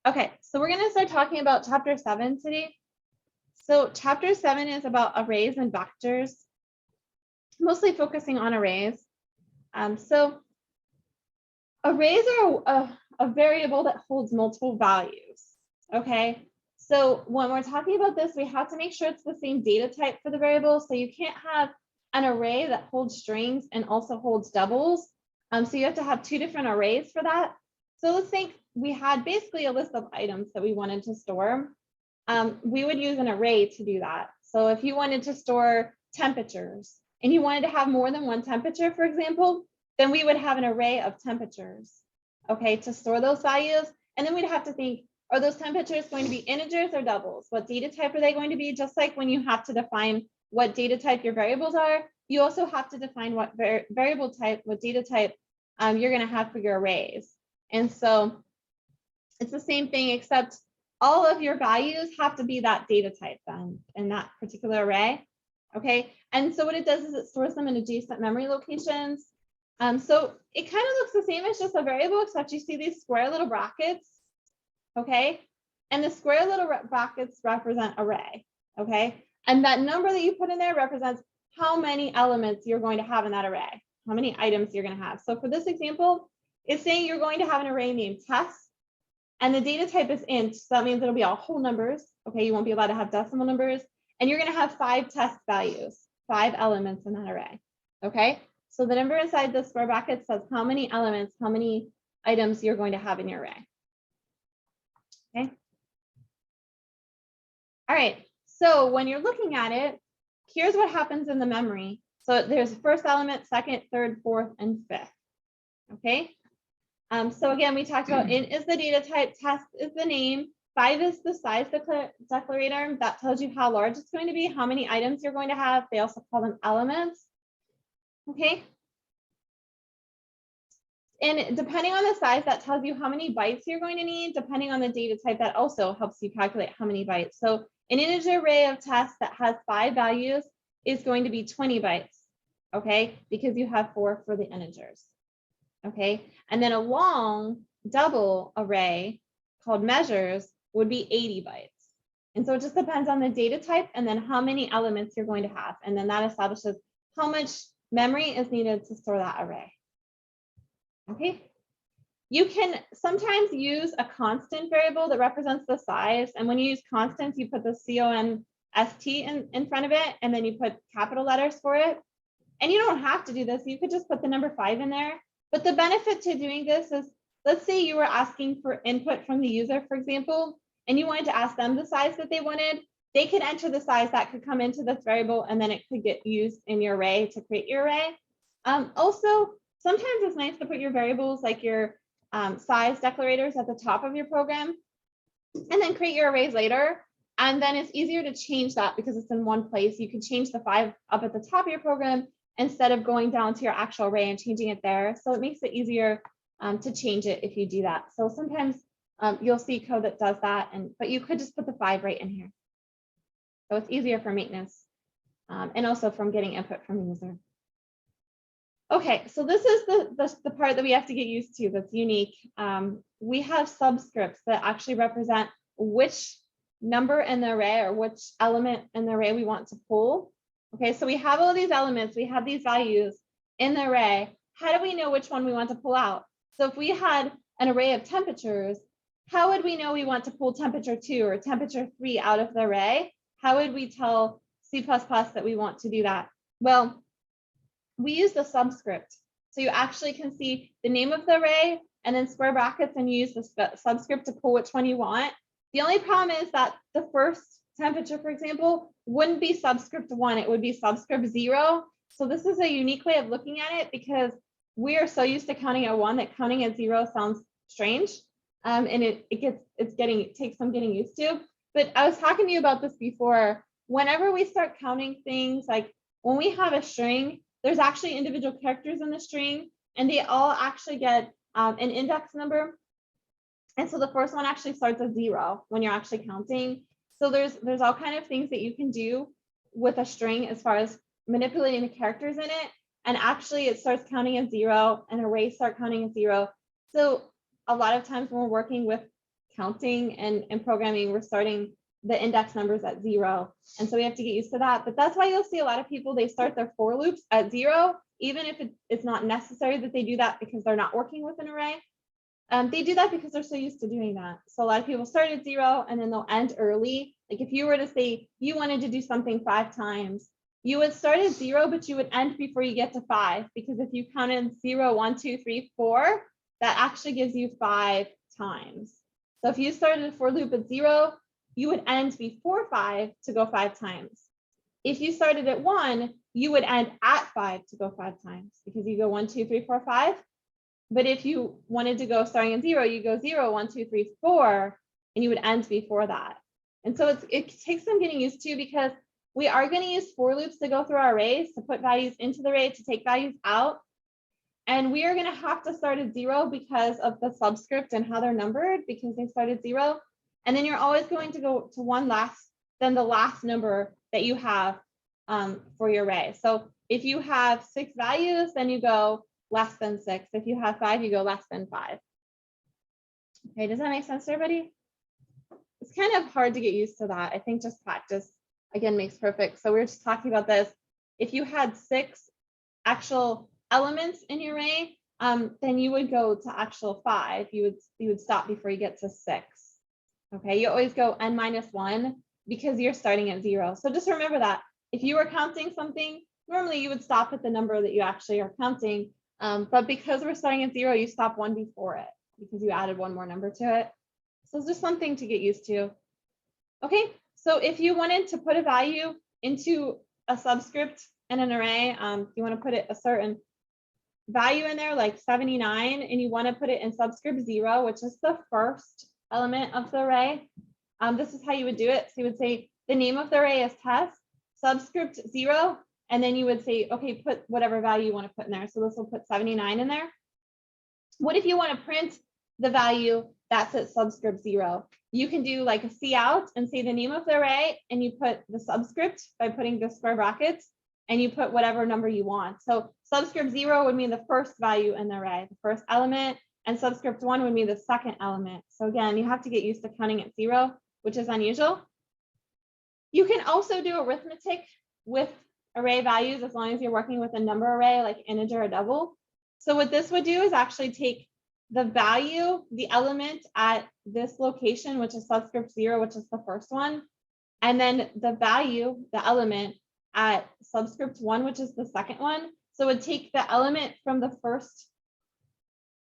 Okay, so we're going to start talking about chapter 7 today. So chapter 7 is about arrays and vectors, mostly focusing on arrays. So arrays are a variable that holds multiple values. Okay, so when we're talking about this, we have to make sure it's the same data type for the variable. So you can't have an array that holds strings and also holds doubles. So you have to have two different arrays for that. So let's think we had basically a list of items that we wanted to store. We would use an array to do that. So if you wanted to store temperatures and you wanted to have more than one temperature, for example, then we would have an array of temperatures, okay, to store those values. And then we'd have to think, are those temperatures going to be integers or doubles? What data type are they going to be? Just like when you have to define what data type your variables are, you also have to define what variable type, what data type you're going to have for your arrays. And so it's the same thing, except all of your values have to be that data type then in that particular array. Okay, and so what it does is it stores them in adjacent memory locations. So it kind of looks the same as just a variable, except you see these square little brackets. Okay, and the square little brackets represent array. Okay, and that number that you put in there represents how many elements you're going to have in that array, how many items you're going to have. So for this example, it's saying you're going to have an array named test, and the data type is int. So that means it'll be all whole numbers. Okay, you won't be allowed to have decimal numbers, and you're going to have 5 test values, 5 elements in that array. Okay, so the number inside the square bracket says how many elements, how many items you're going to have in your array. Okay. All right, so when you're looking at it, here's what happens in the memory. So there's first element, second, third, fourth, and fifth. Okay. So again, we talked about int is the data type, test is the name, 5 is the size declarator. That tells you how large it's going to be, how many items you're going to have. They also call them elements. Okay. And depending on the size, that tells you how many bytes you're going to need. Depending on the data type, that also helps you calculate how many bytes. So an integer array of tests that has 5 values is going to be 20 bytes. Okay, because you have 4 for the integers. Okay, and then a long double array called measures would be 80 bytes. And so it just depends on the data type and then how many elements you're going to have. And then that establishes how much memory is needed to store that array. Okay, you can sometimes use a constant variable that represents the size. And when you use constants, you put the CONST in front of it, and then you put capital letters for it. And you don't have to do this. You could just put the number 5 in there. But the benefit to doing this is, let's say you were asking for input from the user, for example, and you wanted to ask them the size that they wanted. They could enter the size that could come into this variable, and then it could get used in your array to create your array. Also, sometimes it's nice to put your variables like your size declarators at the top of your program and then create your arrays later. And then it's easier to change that because it's in one place. You can change the 5 up at the top of your program instead of going down to your actual array and changing it there. So it makes it easier to change it if you do that. So sometimes you'll see code that does that, but you could just put the 5 right in here. So it's easier for maintenance and also from getting input from the user. Okay, so this is the part that we have to get used to that's unique. We have subscripts that actually represent which number in the array or which element in the array we want to pull. Okay, so we have all these elements, we have these values in the array. How do we know which one we want to pull out? So if we had an array of temperatures, how would we know we want to pull temperature 2 or temperature 3 out of the array? How would we tell C++ that we want to do that? Well, we use the subscript. So you actually can see the name of the array and then square brackets and use the subscript to pull which one you want. The only problem is that the first temperature, for example, wouldn't be subscript 1, it would be subscript 0. So this is a unique way of looking at it because we are so used to counting at 1 that counting at 0 sounds strange. And it takes some getting used to. But I was talking to you about this before. Whenever we start counting things, like when we have a string, there's actually individual characters in the string, and they all actually get an index number. And so the first one actually starts at 0 when you're actually counting. So there's all kind of things that you can do with a string as far as manipulating the characters in it. And actually it starts counting at 0 and arrays start counting at 0. So a lot of times when we're working with counting and programming, we're starting the index numbers at 0. And so we have to get used to that. But that's why you'll see a lot of people, they start their for loops at 0, even if it's not necessary that they do that because they're not working with an array. They do that because they're so used to doing that. So a lot of people start at 0 and then they'll end early. Like if you were to say you wanted to do something 5 times, you would start at 0, but you would end before you get to 5, because if you counted 0, 1, 2, 3, 4, that actually gives you 5 times. So if you started a for loop at 0, you would end before 5 to go 5 times. If you started at 1, you would end at 5 to go 5 times, because you go 1, 2, 3, 4, 5. But if you wanted to go starting at 0, you go 0, 1, 2, 3, 4, and you would end before that. And so it takes some getting used to, because we are going to use for loops to go through our arrays, to put values into the array, to take values out. And we are going to have to start at 0 because of the subscript and how they're numbered, because they start at 0. And then you're always going to go to one less than the last number that you have for your array. So if you have 6 values, then you go less than 6. If you have 5, you go less than 5. Okay, does that make sense to everybody? It's kind of hard to get used to that. I think just practice, again, makes perfect. So we were just talking about this. If you had 6 actual elements in your array, then you would go to actual 5. You would stop before you get to 6. Okay, you always go n minus 1 because you're starting at 0. So just remember that if you were counting something, normally you would stop at the number that you actually are counting. But because we're starting at 0, you stop 1 before it because you added 1 more number to it. So it's just something to get used to. Okay, so if you wanted to put a value into a subscript in an array, you want to put it a certain value in there, like 79, and you want to put it in subscript 0, which is the first element of the array. This is how you would do it. So you would say the name of the array is test, subscript 0, and then you would say, okay, put whatever value you want to put in there. So this will put 79 in there. What if you want to print the value that's at subscript 0? You can do like a cout and say the name of the array, and you put the subscript by putting the square brackets, and you put whatever number you want. So subscript 0 would mean the first value in the array, the first element, and subscript 1 would be the second element. So again, you have to get used to counting at 0, which is unusual. You can also do arithmetic with array values as long as you're working with a number array like integer or double. So what this would do is actually take the value, the element at this location, which is subscript 0, which is the first one, and then the value, the element at subscript 1, which is the second one. So it would take the element from the first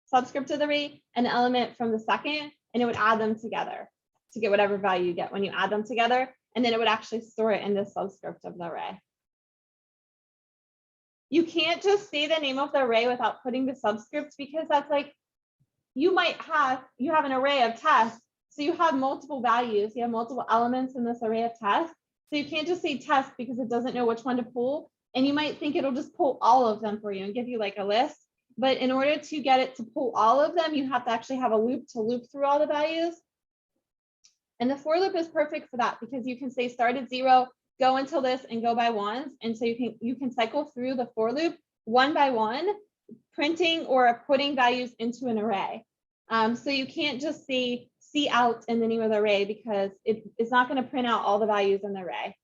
subscript of the array and the element from the second, and it would add them together to get whatever value you get when you add them together. And then it would actually store it in the subscript of the array. You can't just say the name of the array without putting the subscript, because that's like, you have an array of tests. So you have multiple values, you have multiple elements in this array of tests. So you can't just say test because it doesn't know which one to pull. And you might think it'll just pull all of them for you and give you like a list. But in order to get it to pull all of them, you have to actually have a loop to loop through all the values. And the for loop is perfect for that, because you can say start at 0, go until this, and go by ones. And so you can cycle through the for loop one by one, printing or putting values into an array. So you can't just say cout in the name of the array, because it's not going to print out all the values in the array.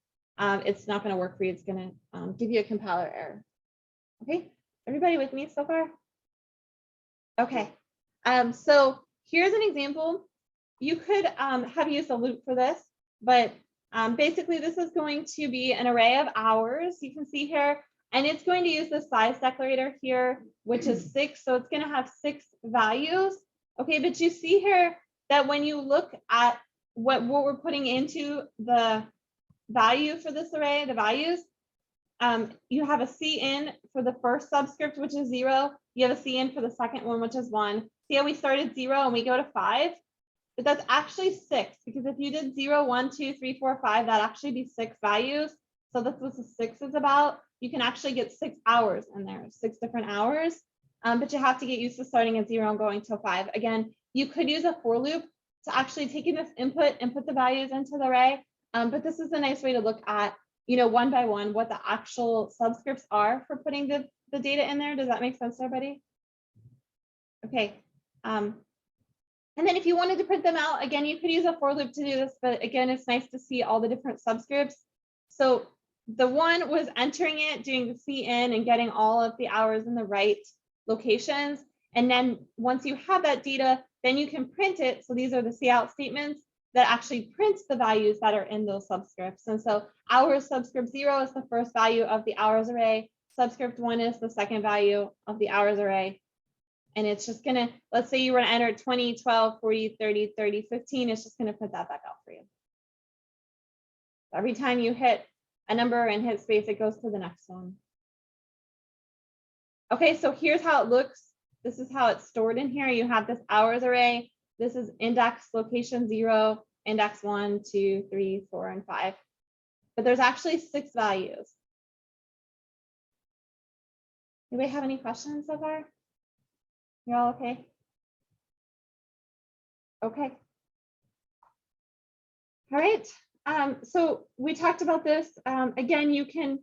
It's not going to work for you. It's going to give you a compiler error. Okay, everybody with me so far? Okay, so here's an example. You could have used a loop for this, but basically this is going to be an array of hours. You can see here, and it's going to use the size declarator here, which is 6. So it's going to have 6 values. Okay, but you see here that when you look at what we're putting into the value for this array, the values, you have a cin for the first subscript, which is 0. You have a cin for the second one, which is 1. See how we started 0 and we go to 5? But that's actually 6, because if you did 0, 1, 2, 3, 4, 5, that'd actually be 6 values. So that's what the 6 is about. You can actually get 6 hours in there, 6 different hours. But you have to get used to starting at 0 and going to 5. Again, you could use a for loop to actually take in this input and put the values into the array. But this is a nice way to look at, one by one, what the actual subscripts are for putting the data in there. Does that make sense to everybody? Okay. And then if you wanted to print them out, again, you could use a for loop to do this, but again, it's nice to see all the different subscripts. So the one was entering it, doing the CN and getting all of the hours in the right locations. And then once you have that data, then you can print it. So these are the cout statements that actually prints the values that are in those subscripts. And so hours subscript 0 is the first value of the hours array. Subscript 1 is the second value of the hours array. And it's just gonna, let's say you were to enter 20, 12, 40, 30, 30, 15, it's just gonna put that back out for you. Every time you hit a number and hit space, it goes to the next one. Okay, so here's how it looks. This is how it's stored in here. You have this hours array. This is index location 0, index 1, 2, 3, 4, and 5. But there's actually 6 values. Anybody have any questions so far? You're all okay? Okay. All right. So we talked about this. Again, you can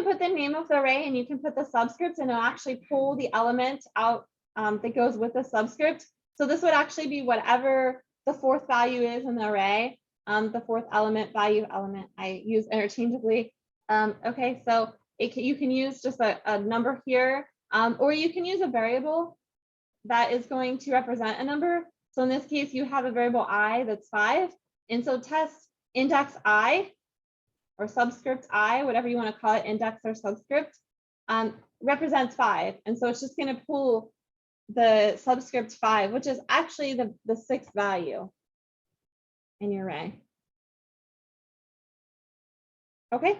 put the name of the array and you can put the subscript and it'll actually pull the element out that goes with the subscript. So this would actually be whatever the 4th value is in the array. The 4th element, value element, I use interchangeably. Okay, so you can use just a number here, or you can use a variable that is going to represent a number. So in this case, you have a variable I that's 5. And so test index I or subscript I, whatever you want to call it, index or subscript, represents 5. And so it's just going to pull the subscript 5, which is actually the 6th value in your array. Okay.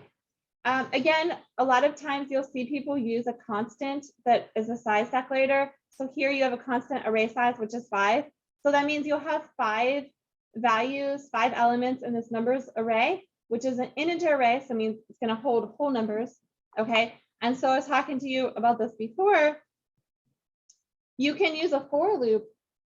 Again, a lot of times you'll see people use a constant that is a size declarator. So here you have a constant array size, which is 5. So that means you'll have 5 values, 5 elements in this numbers array, which is an integer array. So it means it's going to hold whole numbers. Okay. And so I was talking to you about this before. You can use a for loop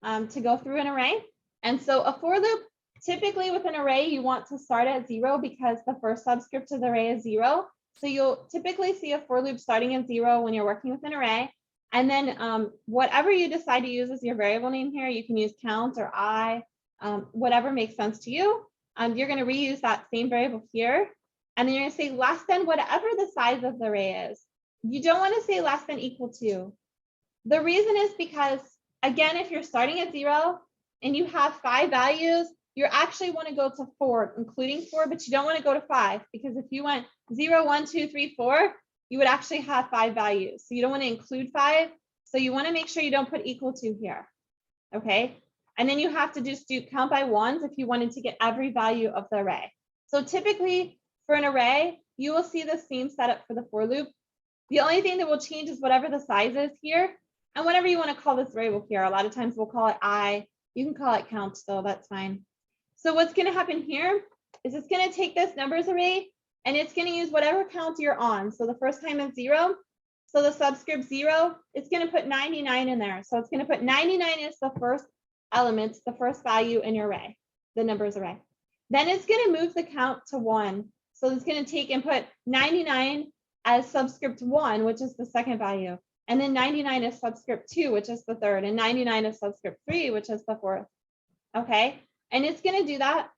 to go through an array. And so a for loop, typically with an array, you want to start at 0 because the first subscript of the array is 0. So you'll typically see a for loop starting at 0 when you're working with an array. And then whatever you decide to use as your variable name here, you can use count or I, whatever makes sense to you. You're going to reuse that same variable here. And then you're going to say less than whatever the size of the array is. You don't want to say less than equal to. The reason is because, again, if you're starting at 0 and you have 5 values, you actually want to go to 4, including 4, but you don't want to go to 5 because if you went 0, 1, 2, 3, 4, you would actually have 5 values. So you don't want to include 5. So you want to make sure you don't put equal to here. Okay. And then you have to just do count by ones if you wanted to get every value of the array. So typically for an array, you will see the same setup for the for loop. The only thing that will change is whatever the size is here. And whatever you want to call this variable here, a lot of times we'll call it I. You can call it count, so that's fine. So what's going to happen here is it's going to take this numbers array and it's going to use whatever count you're on. So the first time it's 0. So the subscript 0, it's going to put 99 in there. So it's going to put 99 as the first element, the first value in your array, the numbers array. Then it's going to move the count to 1. So it's going to take and put 99 as subscript 1, which is the second value. And then 99 is subscript 2, which is the third, and 99 is subscript 3, which is the fourth. Okay, and it's going to do that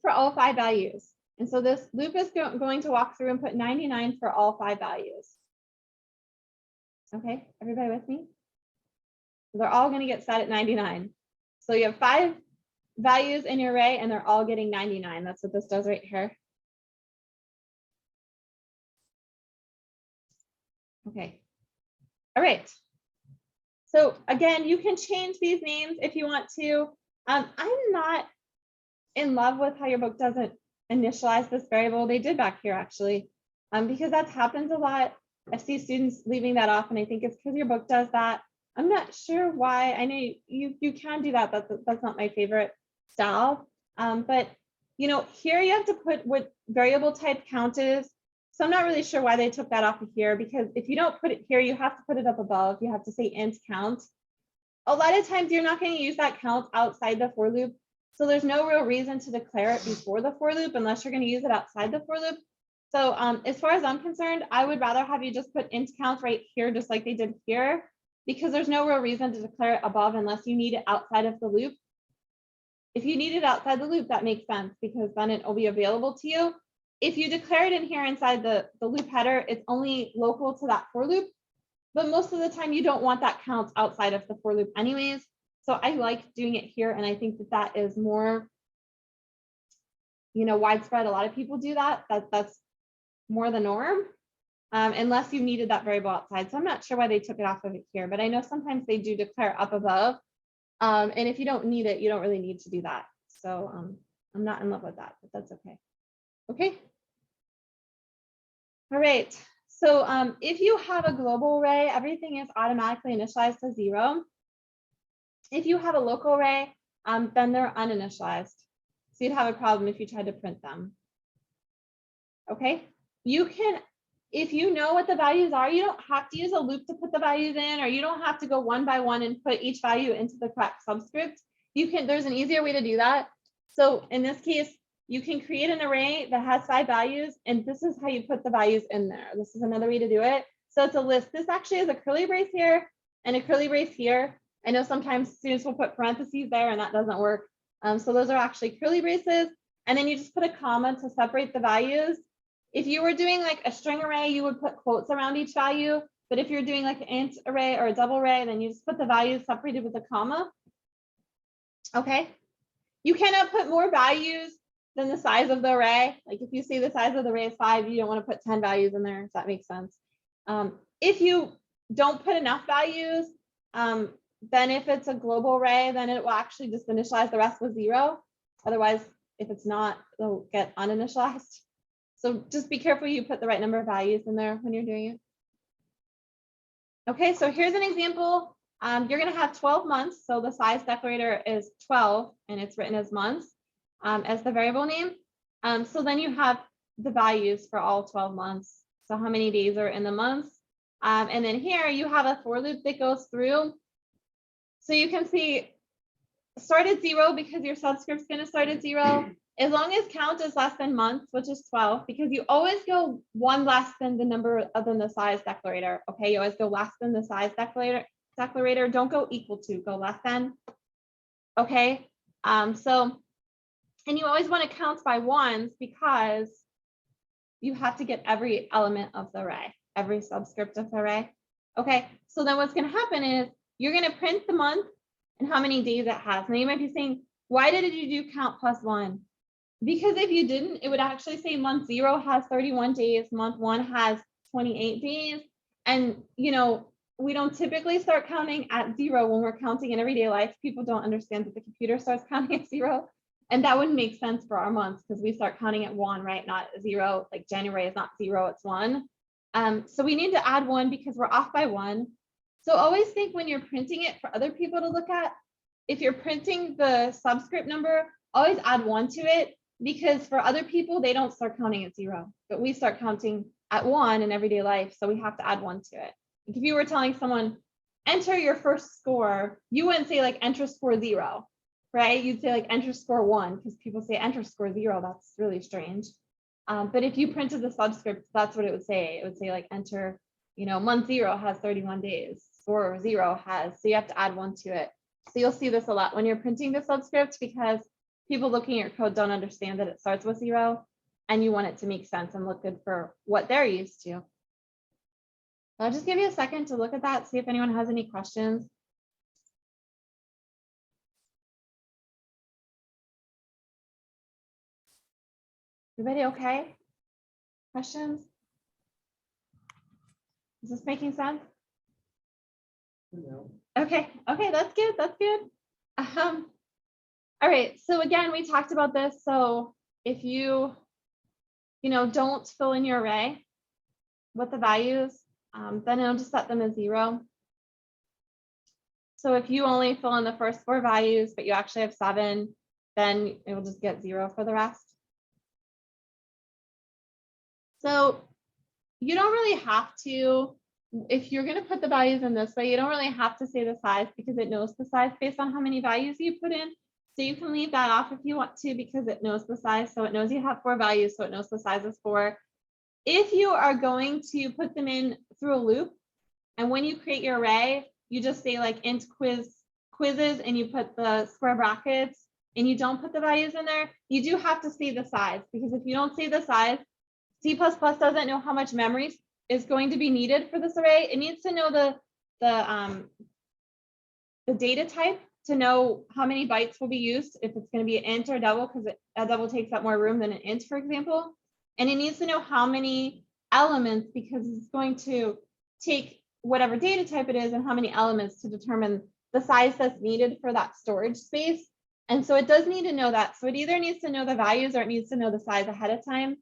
for all 5 values. And so this loop is going to walk through and put 99 for all 5 values. Okay, everybody with me? They're all going to get set at 99. So you have 5 values in your array, and they're all getting 99. That's what this does right here. Okay. All right. So again, you can change these names if you want to. I'm not in love with how your book doesn't initialize this variable. They did back here actually, because that happens a lot. I see students leaving that off, and I think it's because your book does that. I'm not sure why. I know you can do that. That's not my favorite style. But you know, here you have to put what variable type count is. So I'm not really sure why they took that off of here, because if you don't put it here, you have to put it up above. You have to say int count. A lot of times you're not going to use that count outside the for loop. So there's no real reason to declare it before the for loop unless you're going to use it outside the for loop. So as far as I'm concerned, I would rather have you just put int count right here, just like they did here. because there's no real reason to declare it above unless you need it outside of the loop. If you need it outside the loop, that makes sense because then it will be available to you. If you declare it in here inside the loop header, it's only local to that for loop. But most of the time you don't want that count outside of the for loop anyways. So I like doing it here. And I think that that is more, widespread. A lot of people do that. That's more the norm, unless you needed that variable outside. So I'm not sure why they took it off of it here, but I know sometimes they do declare up above. And if you don't need it, you don't really need to do that. So I'm not in love with that, but that's okay. Okay. All right. So if you have a global array, everything is automatically initialized to 0. If you have a local array, then they're uninitialized. So you'd have a problem if you tried to print them. Okay. You can, if you know what the values are, you don't have to use a loop to put the values in, or you don't have to go one by one and put each value into the correct subscript. You can, there's an easier way to do that. So in this case, you can create an array that has 5 values, and this is how you put the values in there. This is another way to do it. So it's a list. This actually is a curly brace here and a curly brace here. I know sometimes students will put parentheses there and that doesn't work. So those are actually curly braces. And then you just put a comma to separate the values. If you were doing like a string array, you would put quotes around each value. But if you're doing like an int array or a double array, then you just put the values separated with a comma. Okay. You cannot put more values than the size of the array. Like if you see the size of the array is 5, you don't want to put 10 values in there, if that makes sense. If you don't put enough values, then if it's a global array, then it will actually just initialize the rest with 0. Otherwise, if it's not, it'll get uninitialized. So just be careful you put the right number of values in there when you're doing it. Okay, so here's an example. You're going to have 12 months. So the size declarator is 12 and it's written as months as the variable name. So then you have the values for all 12 months. So how many days are in the months? And then here you have a for loop that goes through. So you can see start at 0 because your subscript's going to start at 0. As long as count is less than months, which is 12, because you always go one less than the number than the size declarator. Okay, you always go less than the size declarator. Don't go equal to, go less than. Okay, and you always want to count by ones because you have to get every element of the array, every subscript of the array. Okay, so then what's going to happen is you're going to print the month and how many days it has. Now you might be saying, why did you do count plus 1? Because if you didn't, it would actually say month 0 has 31 days, month 1 has 28 days. And, we don't typically start counting at 0 when we're counting in everyday life. People don't understand that the computer starts counting at 0. And that wouldn't make sense for our months because we start counting at 1, right? Not 0, like January is not 0, it's 1. So we need to add 1 because we're off by 1. So always think when you're printing it for other people to look at, if you're printing the subscript number, always add 1 to it, because for other people, they don't start counting at 0, but we start counting at 1 in everyday life. So we have to add 1 to it. Like if you were telling someone, enter your first score, you wouldn't say like enter score 0, right? You'd say like enter score 1 because people say enter score 0. That's really strange. But if you printed the subscript, that's what it would say. It would say like enter, month 0 has 31 days, score 0 has, so you have to add 1 to it. So you'll see this a lot when you're printing the subscript because people looking at your code don't understand that it starts with 0 and you want it to make sense and look good for what they're used to. I'll just give you a second to look at that, see if anyone has any questions. Everybody okay? Questions? Is this making sense? No. Okay, that's good, that's good. All right, so again, we talked about this. So if you, don't fill in your array with the values, then it'll just set them as 0. So if you only fill in the first 4 values, but you actually have 7, then it will just get 0 for the rest. So you don't really have to, if you're going to put the values in this way, you don't really have to say the size because it knows the size based on how many values you put in. So you can leave that off if you want to because it knows the size. So it knows you have 4 values, so it knows the size is 4. If you are going to put them in through a loop, and when you create your array, you just say like int quizzes and you put the square brackets and you don't put the values in there, you do have to say the size, because if you don't say the size, C++ doesn't know how much memory is going to be needed for this array. It needs to know the data type to know how many bytes will be used, if it's going to be an int or a double, because a double takes up more room than an int, for example. And it needs to know how many elements, because it's going to take whatever data type it is and how many elements to determine the size that's needed for that storage space. And so it does need to know that. So it either needs to know the values or it needs to know the size ahead of time.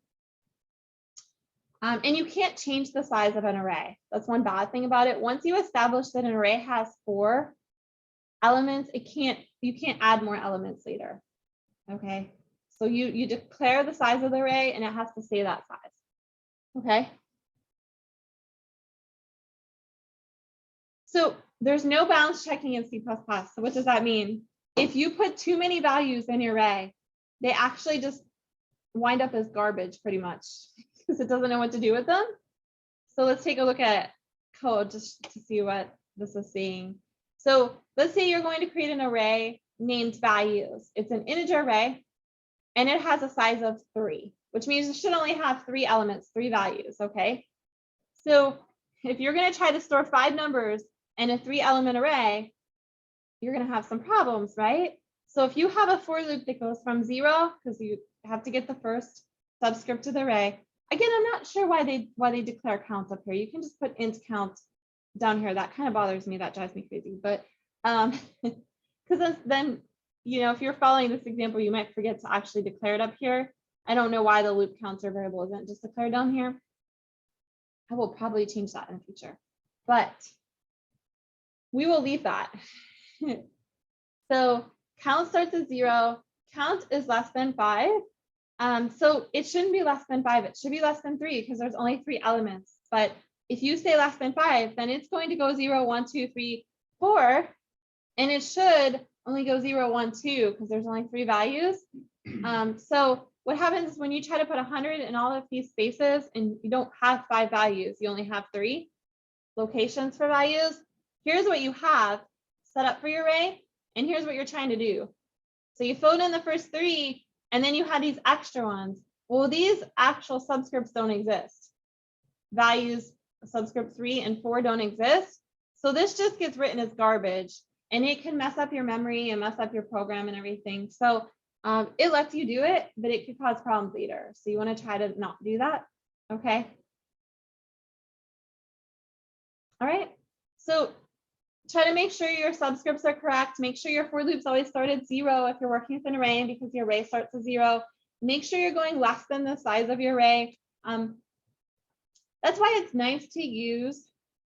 And you can't change the size of an array. That's one bad thing about it. Once you establish that an array has 4 elements, you can't add more elements later. Okay, so you declare the size of the array and it has to stay that size. Okay. So there's no bounds checking in C++. So what does that mean? If you put too many values in your array, they actually just wind up as garbage pretty much, because it doesn't know what to do with them. So let's take a look at code just to see what this is saying. So let's say you're going to create an array named values. It's an integer array and it has a size of 3, which means it should only have 3 elements, 3 values. Okay. So if you're going to try to store 5 numbers in a 3-element array, you're going to have some problems, right? So if you have a for loop that goes from 0, because you have to get the first subscript to the array. Again, I'm not sure why they declare count up here. You can just put int count down here. That kind of bothers me. That drives me crazy. But because then, you know, if you're following this example, you might forget to actually declare it up here. I don't know why the loop counter variable isn't just declared down here. I will probably change that in the future, but we will leave that. So count starts at 0. Count is less than 5. So it shouldn't be less than 5. It should be less than 3 because there's only 3 elements. But if you say less than 5, then it's going to go 0, 1, 2, 3, 4. And it should only go 0, 1, 2 because there's only 3 values. So what happens is when you try to put 100 in all of these spaces and you don't have 5 values, you only have 3 locations for values. Here's what you have set up for your array. And here's what you're trying to do. So you filled in the first 3, and then you had these extra ones. Well, these actual subscripts don't exist. Values subscript 3 and 4 don't exist. So this just gets written as garbage, and it can mess up your memory and mess up your program and everything. So it lets you do it, but it could cause problems later. So you want to try to not do that. Okay. All right. So try to make sure your subscripts are correct. Make sure your for loops always start at 0 if you're working with an array, because your array starts at 0. Make sure you're going less than the size of your array. That's why it's nice to use,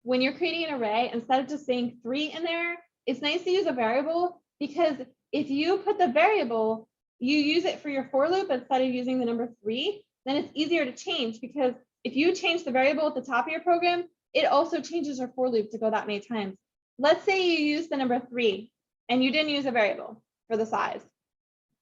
when you're creating an array, instead of just saying 3 in there, it's nice to use a variable, because if you put the variable, you use it for your for loop instead of using the number 3, then it's easier to change, because if you change the variable at the top of your program, it also changes your for loop to go that many times. Let's say you use the number 3 and you didn't use a variable for the size.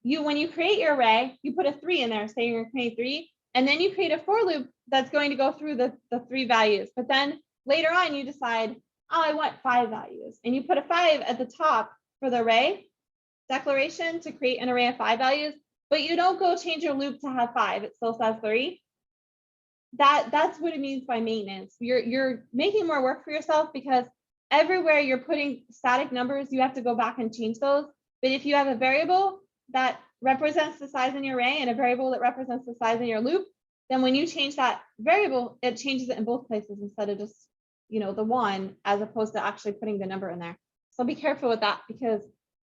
When you create your array, you put a 3 in there, say you're going to create 3, and then you create a for loop that's going to go through the 3 values. But then later on, you decide, oh, I want 5 values. And you put a 5 at the top for the array declaration to create an array of 5 values, but you don't go change your loop to have 5. It still says 3. That's what it means by maintenance. You're making more work for yourself, because everywhere you're putting static numbers, you have to go back and change those. But if you have a variable that represents the size in your array and a variable that represents the size in your loop, then when you change that variable, it changes it in both places instead of just, you know, the one, as opposed to actually putting the number in there. So be careful with that, because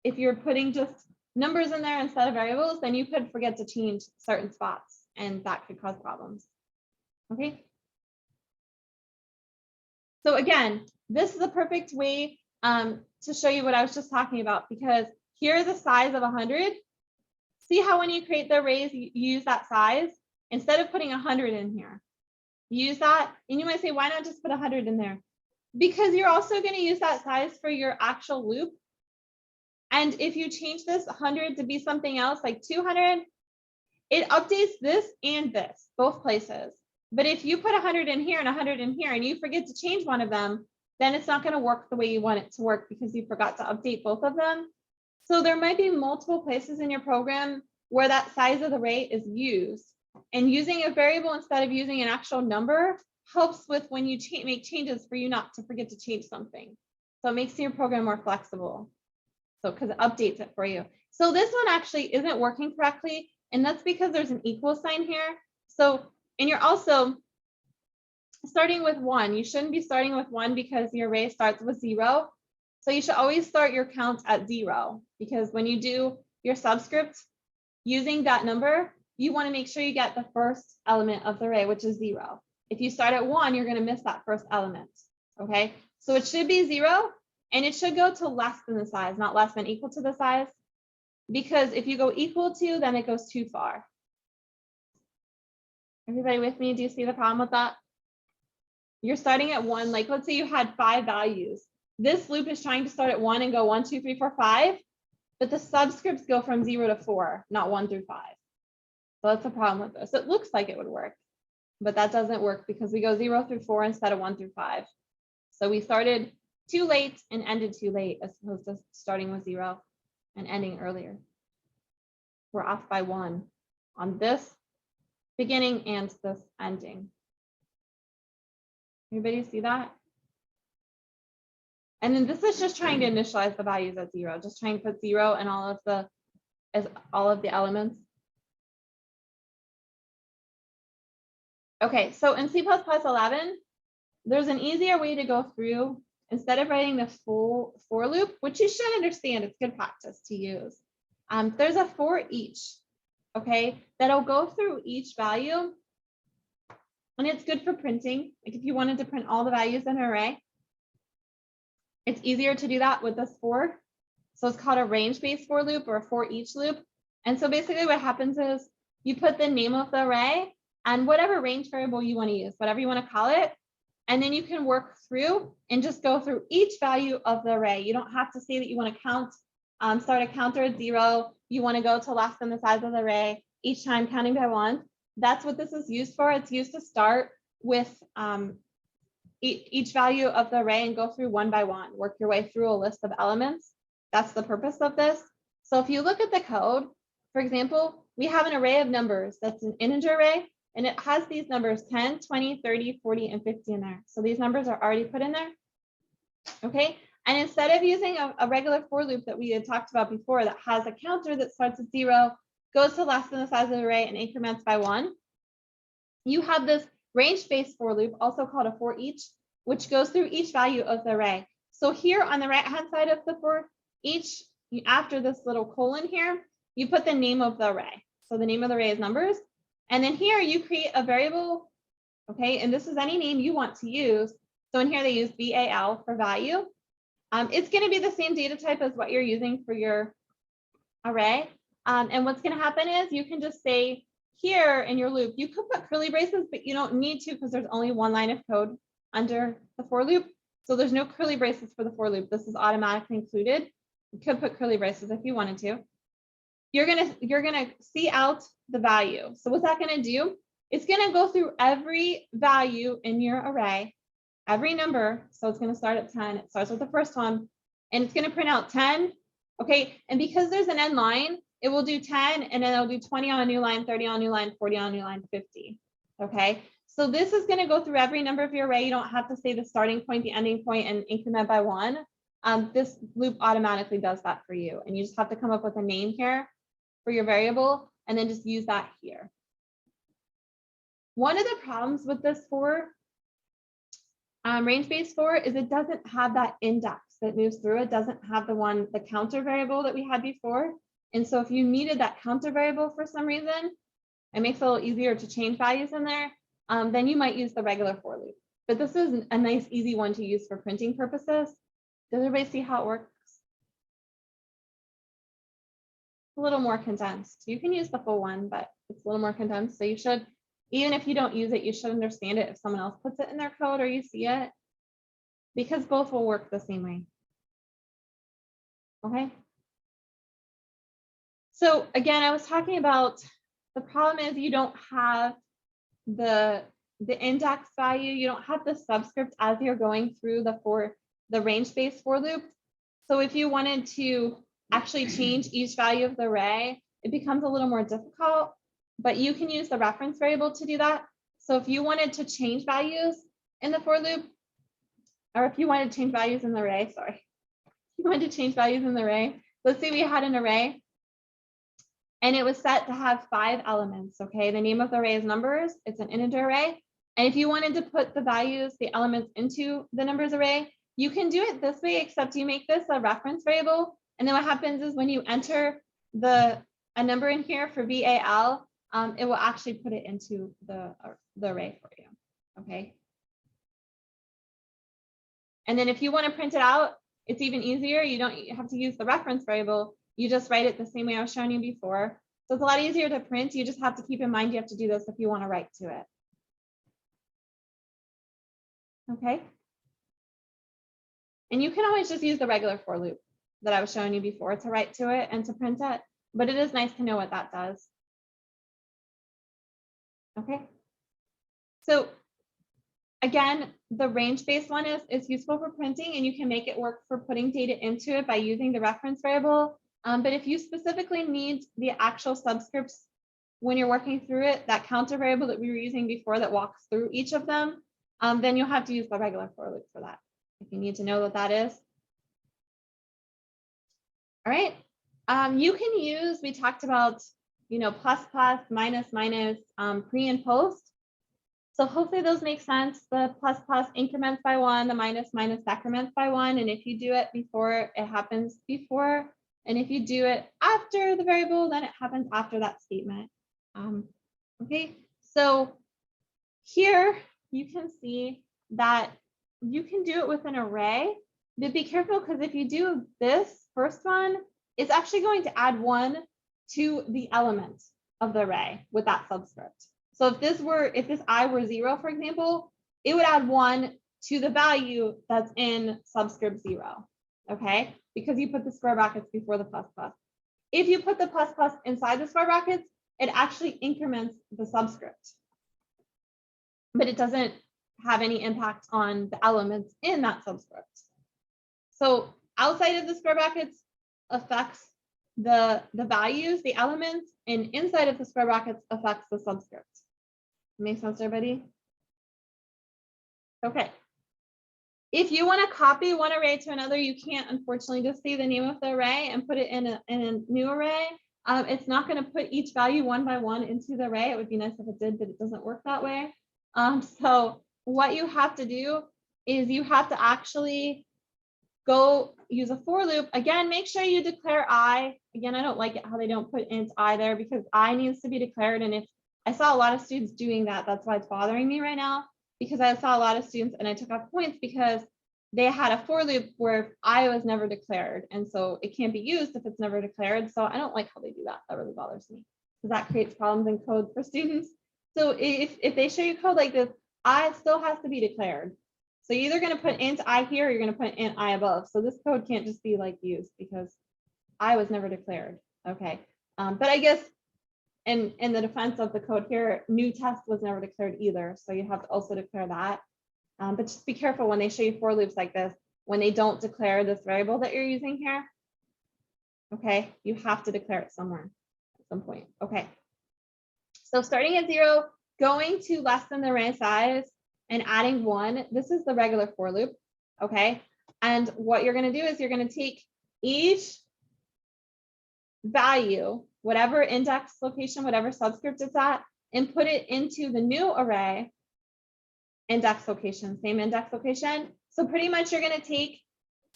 if you're putting just numbers in there instead of variables, then you could forget to change certain spots, and that could cause problems. Okay. So again, this is a perfect way to show you what I was just talking about, because here's the size of 100. See how when you create the arrays, you use that size instead of putting 100 in here. You use that, and you might say, why not just put 100 in there? Because you're also going to use that size for your actual loop. And if you change this 100 to be something else, like 200, it updates this and this, both places. But if you put 100 in here and 100 in here, and you forget to change one of them, then it's not going to work the way you want it to work because you forgot to update both of them. So there might be multiple places in your program where that size of the array is used, and using a variable instead of using an actual number helps with when you make changes for you not to forget to change something. So it makes your program more flexible. So because it updates it for you. So this one actually isn't working correctly, and that's because there's an equal sign here. So, and you're also starting with 1. You shouldn't be starting with 1 because your array starts with 0. So you should always start your count at 0, because when you do your subscript using that number, you want to make sure you get the first element of the array, which is 0. If you start at 1, you're going to miss that first element. Okay, so it should be 0, and it should go to less than the size, not less than equal to the size, because if you go equal to, then it goes too far. Everybody with me? Do you see the problem with that? You're starting at 1, like let's say you had 5 values. This loop is trying to start at 1 and go 1, 2, 3, 4, 5, but the subscripts go from 0 to 4, not 1 through 5. So that's the problem with this. It looks like it would work, but that doesn't work because we go 0 through 4 instead of 1 through 5. So we started too late and ended too late, as opposed to starting with 0 and ending earlier. We're off by 1 on this beginning and this ending. Everybody see that? And then this is just trying to initialize the values at 0, just trying to put 0 in all of the elements. Okay, so in C++11, there's an easier way to go through. Instead of writing the full for loop, which you should understand, it's good practice to use. There's a for each, okay, that'll go through each value. And it's good for printing. Like if you wanted to print all the values in an array, it's easier to do that with this for. So it's called a range-based for loop or a for each loop. And so basically what happens is you put the name of the array and whatever range variable you want to use, whatever you want to call it. And then you can work through and just go through each value of the array. You don't have to say that you want to count, start a counter at 0. You want to go to less than the size of the array each time counting by 1. That's what this is used for. It's used to start with each value of the array and go through one by one, work your way through a list of elements. That's the purpose of this. So if you look at the code, for example, we have an array of numbers that's an integer array, and it has these numbers 10, 20, 30, 40, and 50 in there. So these numbers are already put in there. Okay, and instead of using a regular for loop that we had talked about before that has a counter that starts at 0, goes to less than the size of the array and increments by 1, you have this range-based for loop, also called a for each, which goes through each value of the array. So here on the right-hand side of the for each, after this little colon here, you put the name of the array. So the name of the array is numbers. And then here you create a variable, okay? And this is any name you want to use. So in here they use VAL for value. It's going to be the same data type as what you're using for your array. And what's going to happen is you can just say here in your loop, you could put curly braces, but you don't need to because there's only one line of code under the for loop. So there's no curly braces for the for loop. This is automatically included. You could put curly braces if you wanted to. You're gonna see out the value. So what's that gonna do? It's gonna go through every value in your array, every number. So it's gonna start at 10. It starts with the first one, and it's gonna print out 10. Okay, and because there's an end line, it will do 10, and then it'll do 20 on a new line, 30 on a new line, 40 on a new line, 50. Okay, so this is gonna go through every number of your array. You don't have to say the starting point, the ending point, and increment by 1. This loop automatically does that for you, and you just have to come up with a name here for your variable, and then just use that here. One of the problems with this for range-based for is it doesn't have that index that moves through. It doesn't have the counter variable that we had before. And so if you needed that counter variable for some reason, it makes it a little easier to change values in there, then you might use the regular for loop. But this is a nice, easy one to use for printing purposes. Does everybody see how it works? A little more condensed. You can use the full one, but it's a little more condensed. So you should, even if you don't use it, you should understand it if someone else puts it in their code or you see it, because both will work the same way. Okay. So again, I was talking about the problem is you don't have the the index value. You don't have the subscript as you're going through the range-based for loop. So if you wanted to actually change each value of the array, it becomes a little more difficult, but you can use the reference variable to do that. So if you wanted to change values in the for loop, or if you wanted to change values in the array, sorry, you wanted to change values in the array. Let's say we had an array and it was set to have 5 elements, okay? The name of the array is numbers, it's an integer array. And if you wanted to put the values, the elements into the numbers array, you can do it this way, except you make this a reference variable. And then what happens is when you enter a number in here for VAL, it will actually put it into the array for you, okay? And then if you want to print it out, it's even easier. You don't have to use the reference variable. You just write it the same way I was showing you before. So it's a lot easier to print. You just have to keep in mind you have to do this if you want to write to it. Okay. And you can always just use the regular for loop that I was showing you before to write to it and to print it. But it is nice to know what that does. Okay. So again, the range-based one is useful for printing, and you can make it work for putting data into it by using the reference variable. But if you specifically need the actual subscripts when you're working through it, that counter variable that we were using before that walks through each of them, then you'll have to use the regular for loop for that, if you need to know what that is. All right. You can use, we talked about, plus, plus, minus, minus, pre and post. So hopefully those make sense. The plus plus increments by 1, the minus minus decrements by 1. And if you do it before, it happens before. And if you do it after the variable, then it happens after that statement. Okay, so here you can see that you can do it with an array, but be careful, because if you do this first one, it's actually going to add 1 to the element of the array with that subscript. So if this I were 0, for example, it would add 1 to the value that's in subscript 0, okay? Because you put the square brackets before the plus plus. If you put the plus plus inside the square brackets, it actually increments the subscript, but it doesn't have any impact on the elements in that subscript. So outside of the square brackets affects the values, the elements, and inside of the square brackets affects the subscript. Make sense, everybody? Okay. If you want to copy one array to another, you can't, unfortunately, just say the name of the array and put it in a new array. It's not going to put each value one by one into the array. It would be nice if it did, but it doesn't work that way. So what you have to do is you have to actually go use a for loop. Again, make sure you declare I. Again, I don't like it how they don't put int I there, because I needs to be declared. And if I saw a lot of students doing that, that's why it's bothering me right now, because I saw a lot of students and I took off points because they had a for loop where I was never declared. And so it can't be used if it's never declared. So I don't like how they do that. That really bothers me, because that creates problems in code for students. So if they show you code like this, I still has to be declared. So you're either going to put int I here, or you're going to put int I above. So this code can't just be like used because I was never declared. Okay. But I guess in the defense of the code here, new test was never declared either. So you have to also declare that. But just be careful when they show you for loops like this, when they don't declare this variable that you're using here. Okay, you have to declare it somewhere at some point. Okay. So starting at 0, going to less than the array size and adding 1. This is the regular for loop. Okay. And what you're going to do is you're going to take each value, whatever index location, whatever subscript it's at, and put it into the new array index location, same index location. So pretty much you're going to take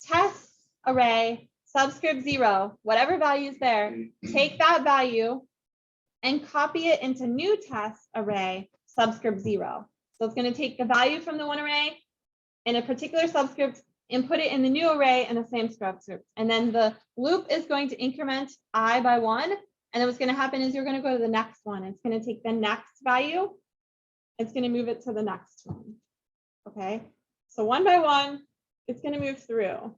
test array subscript 0, whatever value is there, take that value and copy it into new test array subscript 0. So it's going to take the value from the one array in a particular subscript and put it in the new array in the same subscript. And then the loop is going to increment I by 1. And then what's going to happen is you're going to go to the next one. It's going to take the next value. It's going to move it to the next one. Okay. So one by one, it's going to move through.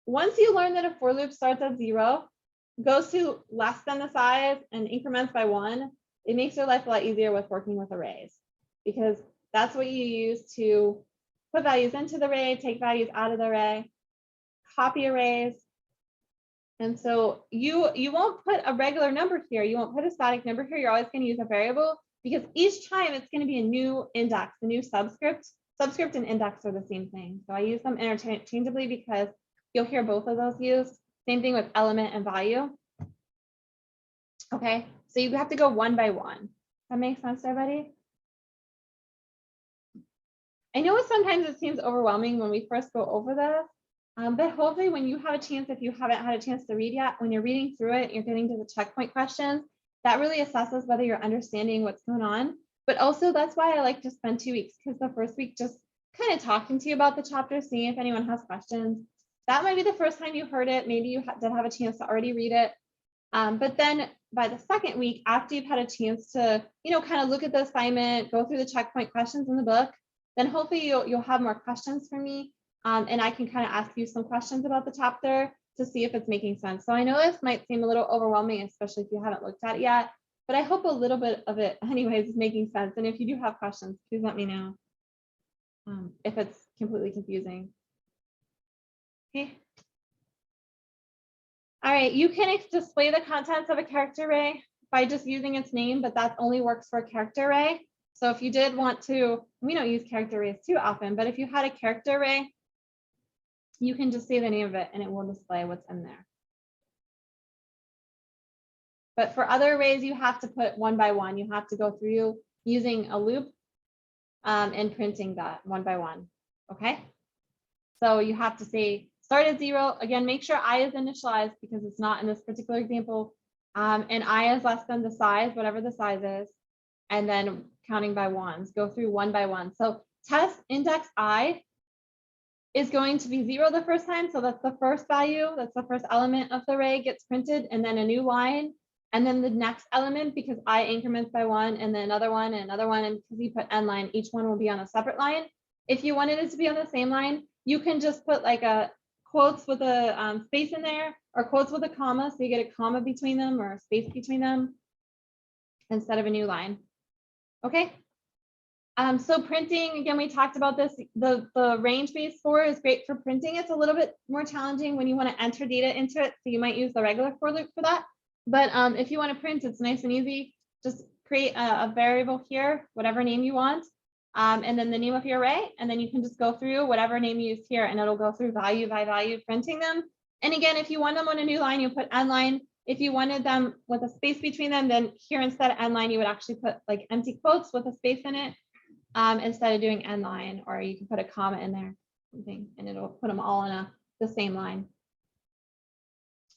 Once you learn that a for loop starts at 0, goes to less than the size and increments by 1, it makes your life a lot easier with working with arrays. because that's what you use to put values into the array, take values out of the array, copy arrays. And so you won't put a regular number here. You won't put a static number here. You're always going to use a variable, because each time it's going to be a new index, a new subscript. Subscript and index are the same thing. So I use them interchangeably because you'll hear both of those used. Same thing with element and value. Okay, so you have to go one by one. That makes sense to everybody? I know sometimes it seems overwhelming when we first go over this, but hopefully when you have a chance, if you haven't had a chance to read yet, when you're reading through it, you're getting to the checkpoint questions, that really assesses whether you're understanding what's going on. But also that's why I like to spend 2 weeks, because the first week just kind of talking to you about the chapter, seeing if anyone has questions. That might be the first time you heard it. Maybe you did have a chance to already read it. But then by the second week, after you've had a chance to, kind of look at the assignment, go through the checkpoint questions in the book, then hopefully you'll have more questions for me. And I can kind of ask you some questions about the chapter to see if it's making sense. So I know this might seem a little overwhelming, especially if you haven't looked at it yet, but I hope a little bit of it anyways is making sense. And if you do have questions, please let me know if it's completely confusing. Okay. All right, you can display the contents of a character array by just using its name, but that only works for a character array. So if you did want to, we don't use character arrays too often, but if you had a character array, you can just say the name of it and it will display what's in there. But for other arrays, you have to put one by one. You have to go through using a loop and printing that one by one. Okay. So you have to say start at 0. Again, make sure I is initialized because it's not in this particular example. And I is less than the size, whatever the size is. And then counting by ones, go through one by one. So test index I is going to be 0 the first time. So that's the first value. That's the first element of the array gets printed, and then a new line. And then the next element, because I increments by 1, and then another one and another one. And because you put n line, each one will be on a separate line. If you wanted it to be on the same line, you can just put like a quotes with a space in there, or quotes with a comma. So you get a comma between them or a space between them instead of a new line. Okay. So printing, again, we talked about this. The range base for is great for printing. It's a little bit more challenging when you want to enter data into it. So you might use the regular for loop for that. But if you want to print, it's nice and easy. Just create a variable here, whatever name you want, and then the name of your array. And then you can just go through whatever name you use here, and it'll go through value by value, printing them. And again, if you want them on a new line, you put n line. If you wanted them with a space between them, then here instead of n line, you would actually put like empty quotes with a space in it instead of doing n line, or you can put a comma in there, and it'll put them all in the same line.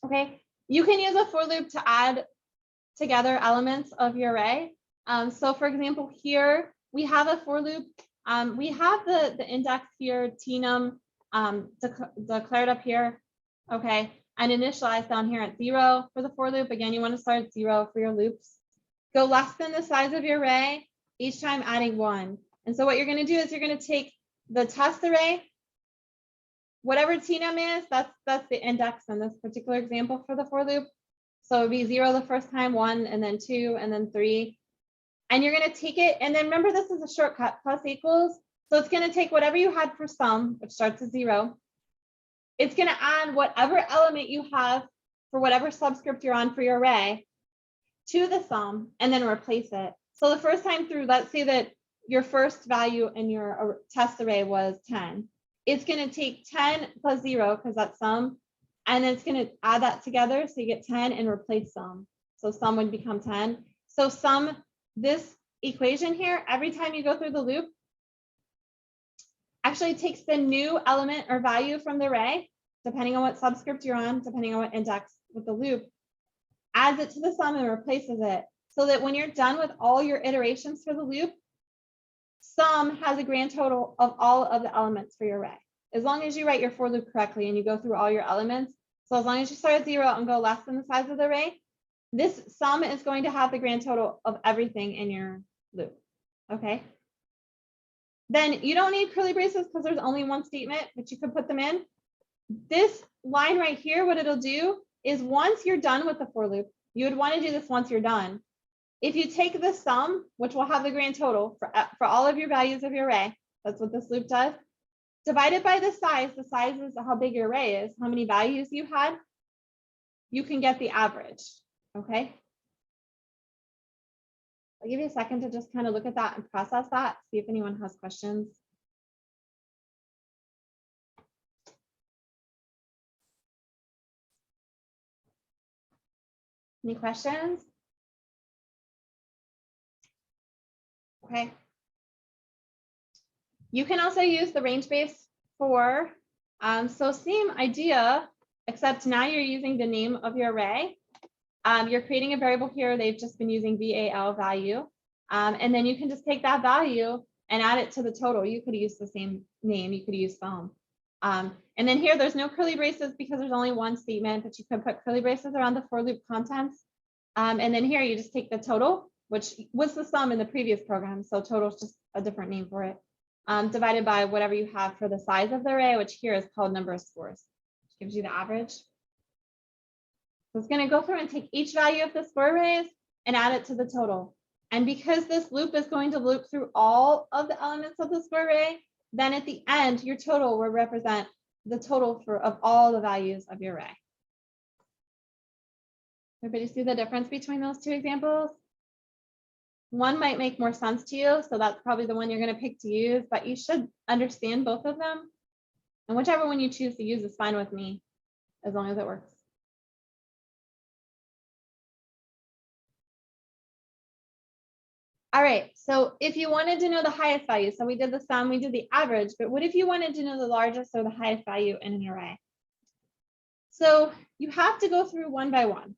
Okay, you can use a for loop to add together elements of your array. So for example, here we have a for loop. We have the index here, tnum, declared up here. Okay. And initialize down here at 0 for the for loop. Again, you want to start at 0 for your loops. Go less than the size of your array, each time adding 1. And so what you're going to do is you're going to take the test array, whatever tnum is, that's the index in this particular example for the for loop. So it would be 0 the first time, 1, and then 2, and then 3. And you're going to take it, and then remember this is a shortcut, plus equals. So it's going to take whatever you had for sum, which starts at 0. It's going to add whatever element you have for whatever subscript you're on for your array to the sum, and then replace it. So the first time through, let's say that your first value in your test array was 10. It's going to take 10 plus 0, because that's sum, and it's going to add that together. So you get 10 and replace sum. So sum would become 10. So sum, this equation here, every time you go through the loop, actually takes the new element or value from the array, depending on what subscript you're on, depending on what index with the loop, adds it to the sum and replaces it, so that when you're done with all your iterations for the loop, sum has a grand total of all of the elements for your array. As long as you write your for loop correctly and you go through all your elements. So as long as you start at 0 and go less than the size of the array, this sum is going to have the grand total of everything in your loop. Okay. Then you don't need curly braces because there's only one statement, but you could put them in. This line right here, what it'll do is once you're done with the for loop, you would want to do this once you're done. If you take the sum, which will have the grand total for all of your values of your array, that's what this loop does, divided by the size is how big your array is, how many values you had, you can get the average, okay? I'll give you a second to just kind of look at that and process that, see if anyone has questions. Any questions? Okay. You can also use the range base for, so same idea, except now you're using the name of your array. You're creating a variable here. They've just been using VAL value. And then you can just take that value and add it to the total. You could use the same name. You could use sum. And then here, there's no curly braces because there's only one statement, but you could put curly braces around the for loop contents. And then here, you just take the total, which was the sum in the previous program. So total is just a different name for it, divided by whatever you have for the size of the array, which here is called number of scores, which gives you the average. So it's going to go through and take each value of the score arrays and add it to the total. And because this loop is going to loop through all of the elements of the score array, then at the end, your total will represent the total of all the values of your array. Everybody see the difference between those two examples? One might make more sense to you, so that's probably the one you're going to pick to use, but you should understand both of them. And whichever one you choose to use is fine with me, as long as it works. All right, so if you wanted to know the highest value, so we did the sum, we did the average, but what if you wanted to know the largest or the highest value in an array? So you have to go through one by one.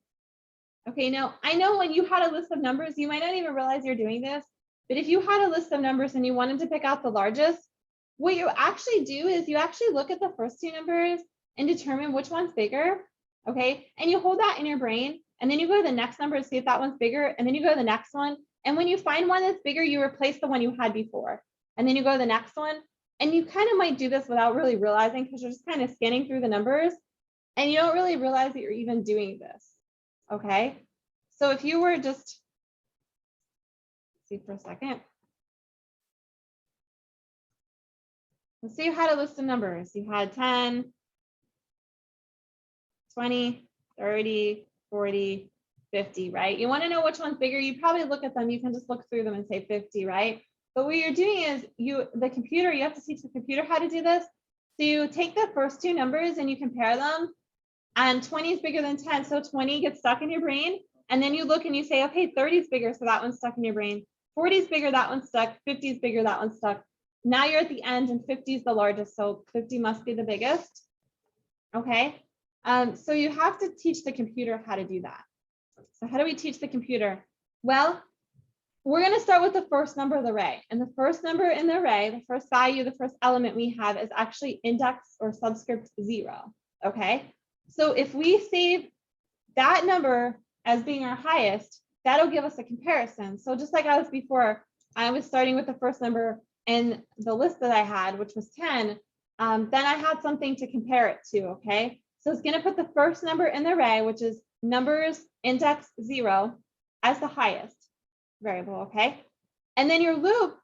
Okay, now I know when you had a list of numbers, you might not even realize you're doing this, but if you had a list of numbers and you wanted to pick out the largest, what you actually do is you actually look at the first two numbers and determine which one's bigger, okay? And you hold that in your brain, and then you go to the next number to see if that one's bigger, and then you go to the next one. And when you find one that's bigger, you replace the one you had before. And then you go to the next one. And you kind of might do this without really realizing because you're just kind of scanning through the numbers and you don't really realize that you're even doing this. Okay. So if you were just, see for a second. Let's say you had a list of numbers. You had 10, 20, 30, 40, 50, right? You want to know which one's bigger. You probably look at them. You can just look through them and say 50, right? But what you're doing is you have to teach the computer how to do this. So you take the first two numbers and you compare them, and 20 is bigger than 10. So 20 gets stuck in your brain. And then you look and you say, okay, 30 is bigger. So that one's stuck in your brain. 40 is bigger. That one's stuck. 50 is bigger. That one's stuck. Now you're at the end and 50 is the largest. So 50 must be the biggest. Okay. So you have to teach the computer how to do that. So how do we teach the computer? Well, we're going to start with the first number of the array. And the first number in the array, the first value, the first element we have is actually index or subscript 0. Okay. So if we save that number as being our highest, that'll give us a comparison. So just like I was before, I was starting with the first number in the list that I had, which was 10. Then I had something to compare it to. Okay. So it's going to put the first number in the array, which is numbers index 0, as the highest variable, okay? And then your loop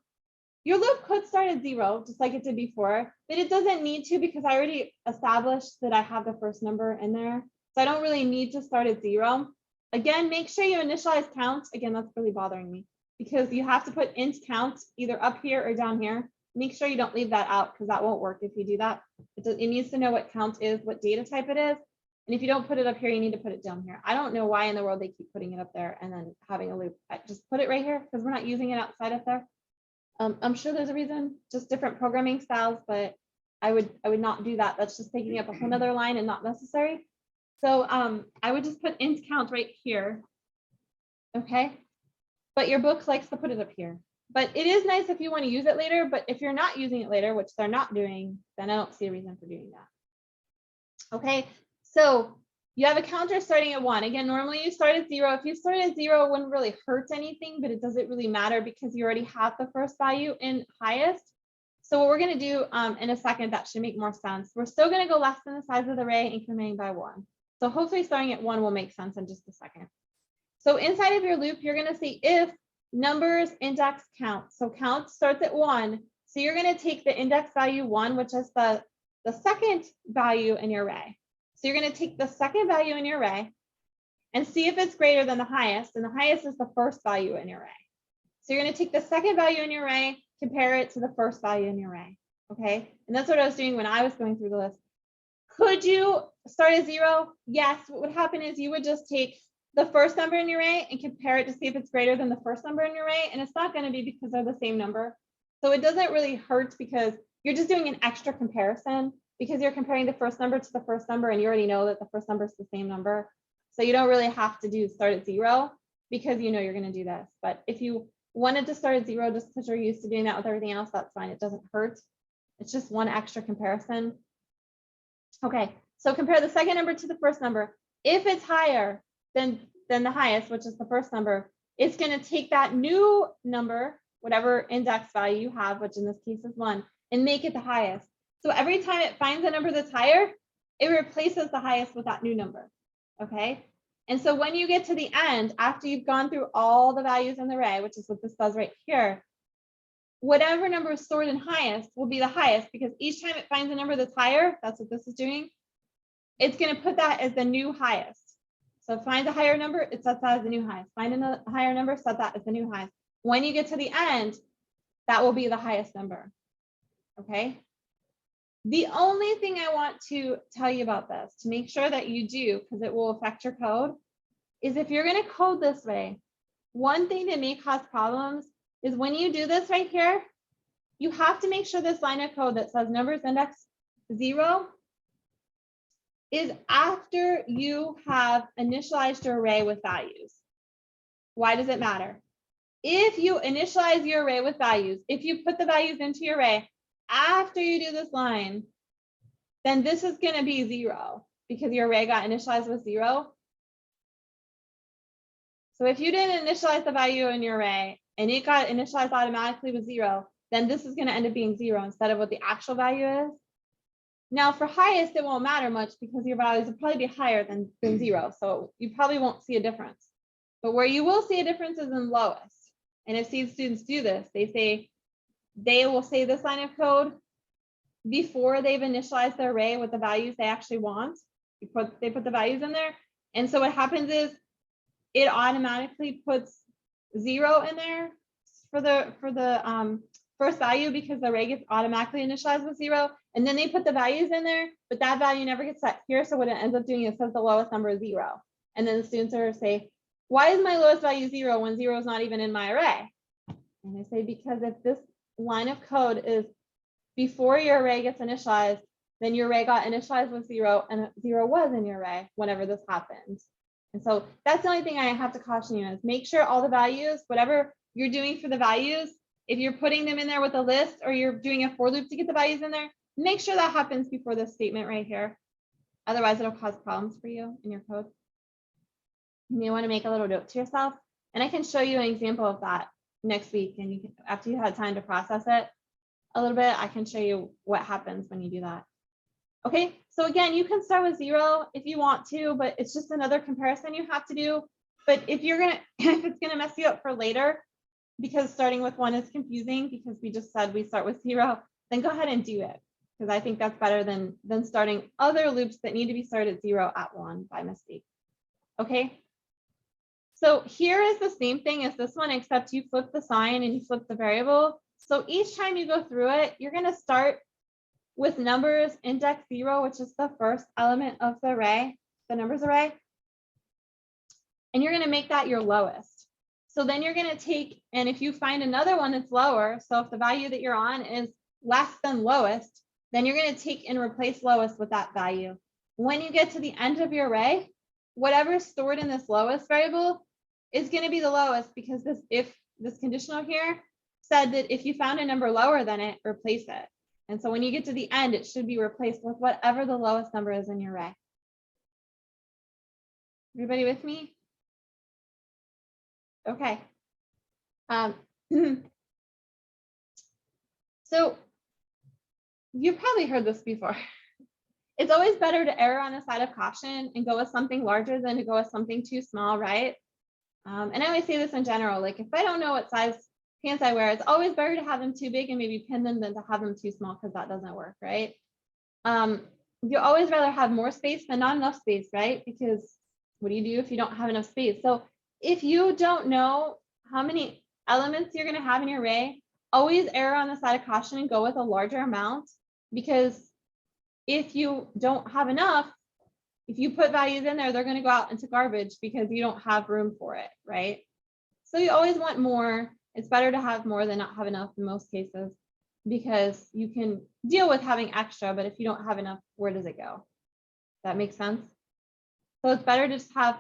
could start at 0, just like it did before, but it doesn't need to because I already established that I have the first number in there. So I don't really need to start at 0. Again, make sure you initialize count. Again, that's really bothering me because you have to put int count either up here or down here. Make sure you don't leave that out because that won't work if you do that. It needs to know what count is, what data type it is. And if you don't put it up here, you need to put it down here. I don't know why in the world they keep putting it up there and then having a loop. Just put it right here because we're not using it outside of there. I'm sure there's a reason, just different programming styles, but I would not do that. That's just taking up a whole nother line and not necessary. So I would just put int count right here. Okay. But your book likes to put it up here. But it is nice if you want to use it later, but if you're not using it later, which they're not doing, then I don't see a reason for doing that. Okay, so you have a counter starting at 1. Again, normally you start at 0. If you start at 0, it wouldn't really hurt anything, but it doesn't really matter because you already have the first value in highest. So what we're going to do in a second, that should make more sense. We're still going to go less than the size of the array, incrementing by 1. So hopefully starting at 1 will make sense in just a second. So inside of your loop, you're going to say if numbers index count. So count starts at 1. So you're going to take the index value 1, which is the second value in your array. So you're going to take the second value in your array and see if it's greater than the highest. And the highest is the first value in your array. So you're going to take the second value in your array, compare it to the first value in your array. Okay. And that's what I was doing when I was going through the list. Could you start at 0? Yes. What would happen is you would just take the first number in your array and compare it to see if it's greater than the first number in your array. And it's not going to be because they're the same number. So it doesn't really hurt because you're just doing an extra comparison because you're comparing the first number to the first number and you already know that the first number is the same number. So you don't really have to start at 0 because you know you're going to do this. But if you wanted to start at 0 just because you're used to doing that with everything else, that's fine. It doesn't hurt. It's just one extra comparison. Okay, so compare the second number to the first number. If it's higher than the highest, which is the first number, it's going to take that new number, whatever index value you have, which in this case is 1, and make it the highest. So every time it finds a number that's higher, it replaces the highest with that new number. Okay, and so when you get to the end, after you've gone through all the values in the array, which is what this does right here, whatever number is stored in highest will be the highest because each time it finds a number that's higher, that's what this is doing, it's going to put that as the new highest. So it finds a higher number, it sets that as the new highest. Find another higher number, set that as the new highest. When you get to the end, that will be the highest number. Okay. The only thing I want to tell you about this to make sure that you do, because it will affect your code, is if you're going to code this way, one thing that may cause problems is when you do this right here, you have to make sure this line of code that says numbers index 0 is after you have initialized your array with values. Why does it matter? If you initialize your array with values, if you put the values into your array after you do this line, then this is going to be 0 because your array got initialized with 0. So if you didn't initialize the value in your array and it got initialized automatically with 0, then this is going to end up being 0 instead of what the actual value is. Now for highest, it won't matter much because your values will probably be higher than 0. So you probably won't see a difference. But where you will see a difference is in lowest. And if students do this, they will say this line of code before they've initialized their array with the values they actually want. They put the values in there. And so what happens is it automatically puts 0 in there for the first value because the array gets automatically initialized with 0. And then they put the values in there, but that value never gets set here. So what it ends up doing is says the lowest number is 0. And then the students are say, why is my lowest value 0 when 0 is not even in my array? And I say, because if this line of code is before your array gets initialized, then your array got initialized with 0 and 0 was in your array whenever this happens. And so that's the only thing I have to caution you is make sure all the values, whatever you're doing for the values, if you're putting them in there with a list or you're doing a for loop to get the values in there, make sure that happens before this statement right here. Otherwise, it'll cause problems for you in your code. You may want to make a little note to yourself, and I can show you an example of that next week. And you can, after you had time to process it a little bit, I can show you what happens when you do that. Okay, so again, you can start with 0 if you want to, but it's just another comparison you have to do. But if if it's gonna mess you up for later, because starting with 1 is confusing because we just said we start with 0, then go ahead and do it. Because I think that's better than starting other loops that need to be started at 0 at 1 by mistake. Okay. So here is the same thing as this one, except you flip the sign and you flip the variable. So each time you go through it, you're going to start with numbers index 0, which is the first element of the array, the numbers array. And you're going to make that your lowest. So then you're going to take, and if you find another one that's lower, so if the value that you're on is less than lowest, then you're going to take and replace lowest with that value. When you get to the end of your array, whatever is stored in this lowest variable is going to be the lowest because this conditional here said that if you found a number lower than it, replace it. And so when you get to the end, it should be replaced with whatever the lowest number is in your array. Everybody with me? Okay. So you've probably heard this before. It's always better to err on the side of caution and go with something larger than to go with something too small, right? And I always say this in general, like if I don't know what size pants I wear, it's always better to have them too big and maybe pin them than to have them too small, because that doesn't work, right? You always rather have more space than not enough space, right? Because what do you do if you don't have enough space? So if you don't know how many elements you're going to have in your array, always err on the side of caution and go with a larger amount, because if you don't have enough, if you put values in there, they're going to go out into garbage because you don't have room for it, right? So you always want more. It's better to have more than not have enough in most cases, because you can deal with having extra, but if you don't have enough, where does it go? That makes sense. So it's better to just have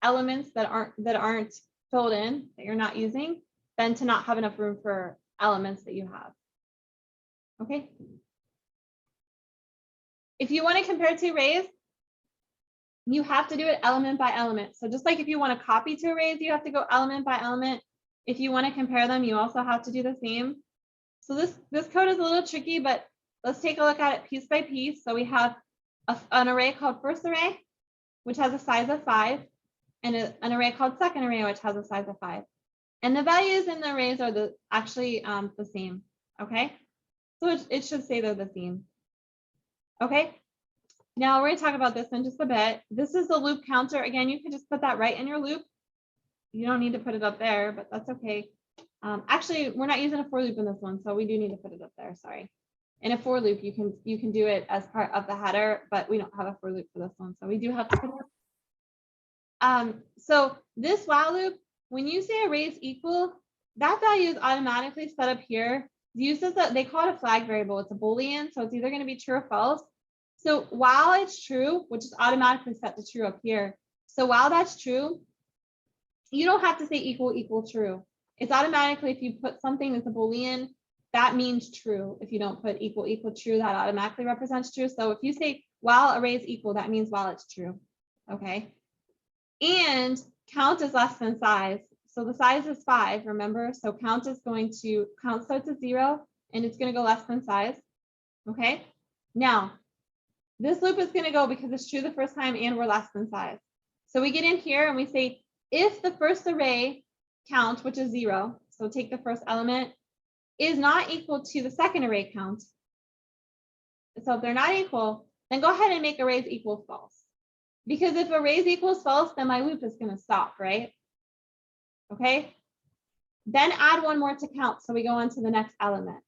elements that aren't filled in, that you're not using, than to not have enough room for elements that you have. Okay. If you want to compare two arrays, you have to do it element by element. So just like if you want to copy two arrays, you have to go element by element. If you want to compare them, you also have to do the same. So this code is a little tricky, but let's take a look at it piece by piece. So we have an array called first array, which has a size of 5, and an array called second array, which has a size of 5. And the values in the arrays are actually the same. Okay, so it should say they're the same. Okay, now we're going to talk about this in just a bit. This is the loop counter. Again, you can just put that right in your loop. You don't need to put it up there, but that's okay. Actually, we're not using a for loop in this one, so we do need to put it up there. Sorry. In a for loop, you can do it as part of the header, but we don't have a for loop for this one, so we do have to put it up. So this while loop, when you say arrays equal, that value is automatically set up here. Uses that they call it a flag variable. It's a Boolean, so it's either going to be true or false. So while it's true, which is automatically set to true up here. So while that's true, you don't have to say equal equal true. It's automatically, if you put something that's a Boolean, that means true. If you don't put equal equal true, that automatically represents true. So if you say while array is equal, that means while it's true. Okay. And count is less than size. So the size is 5, remember? So count starts at 0 and it's going to go less than size. Okay. Now, this loop is going to go because it's true the first time and we're less than size. So we get in here and we say, if the first array count, which is 0, so take the first element, is not equal to the second array count. So if they're not equal, then go ahead and make arrays equal false. Because if arrays equals false, then my loop is going to stop, right? Okay. Then add one more to count. So we go on to the next element.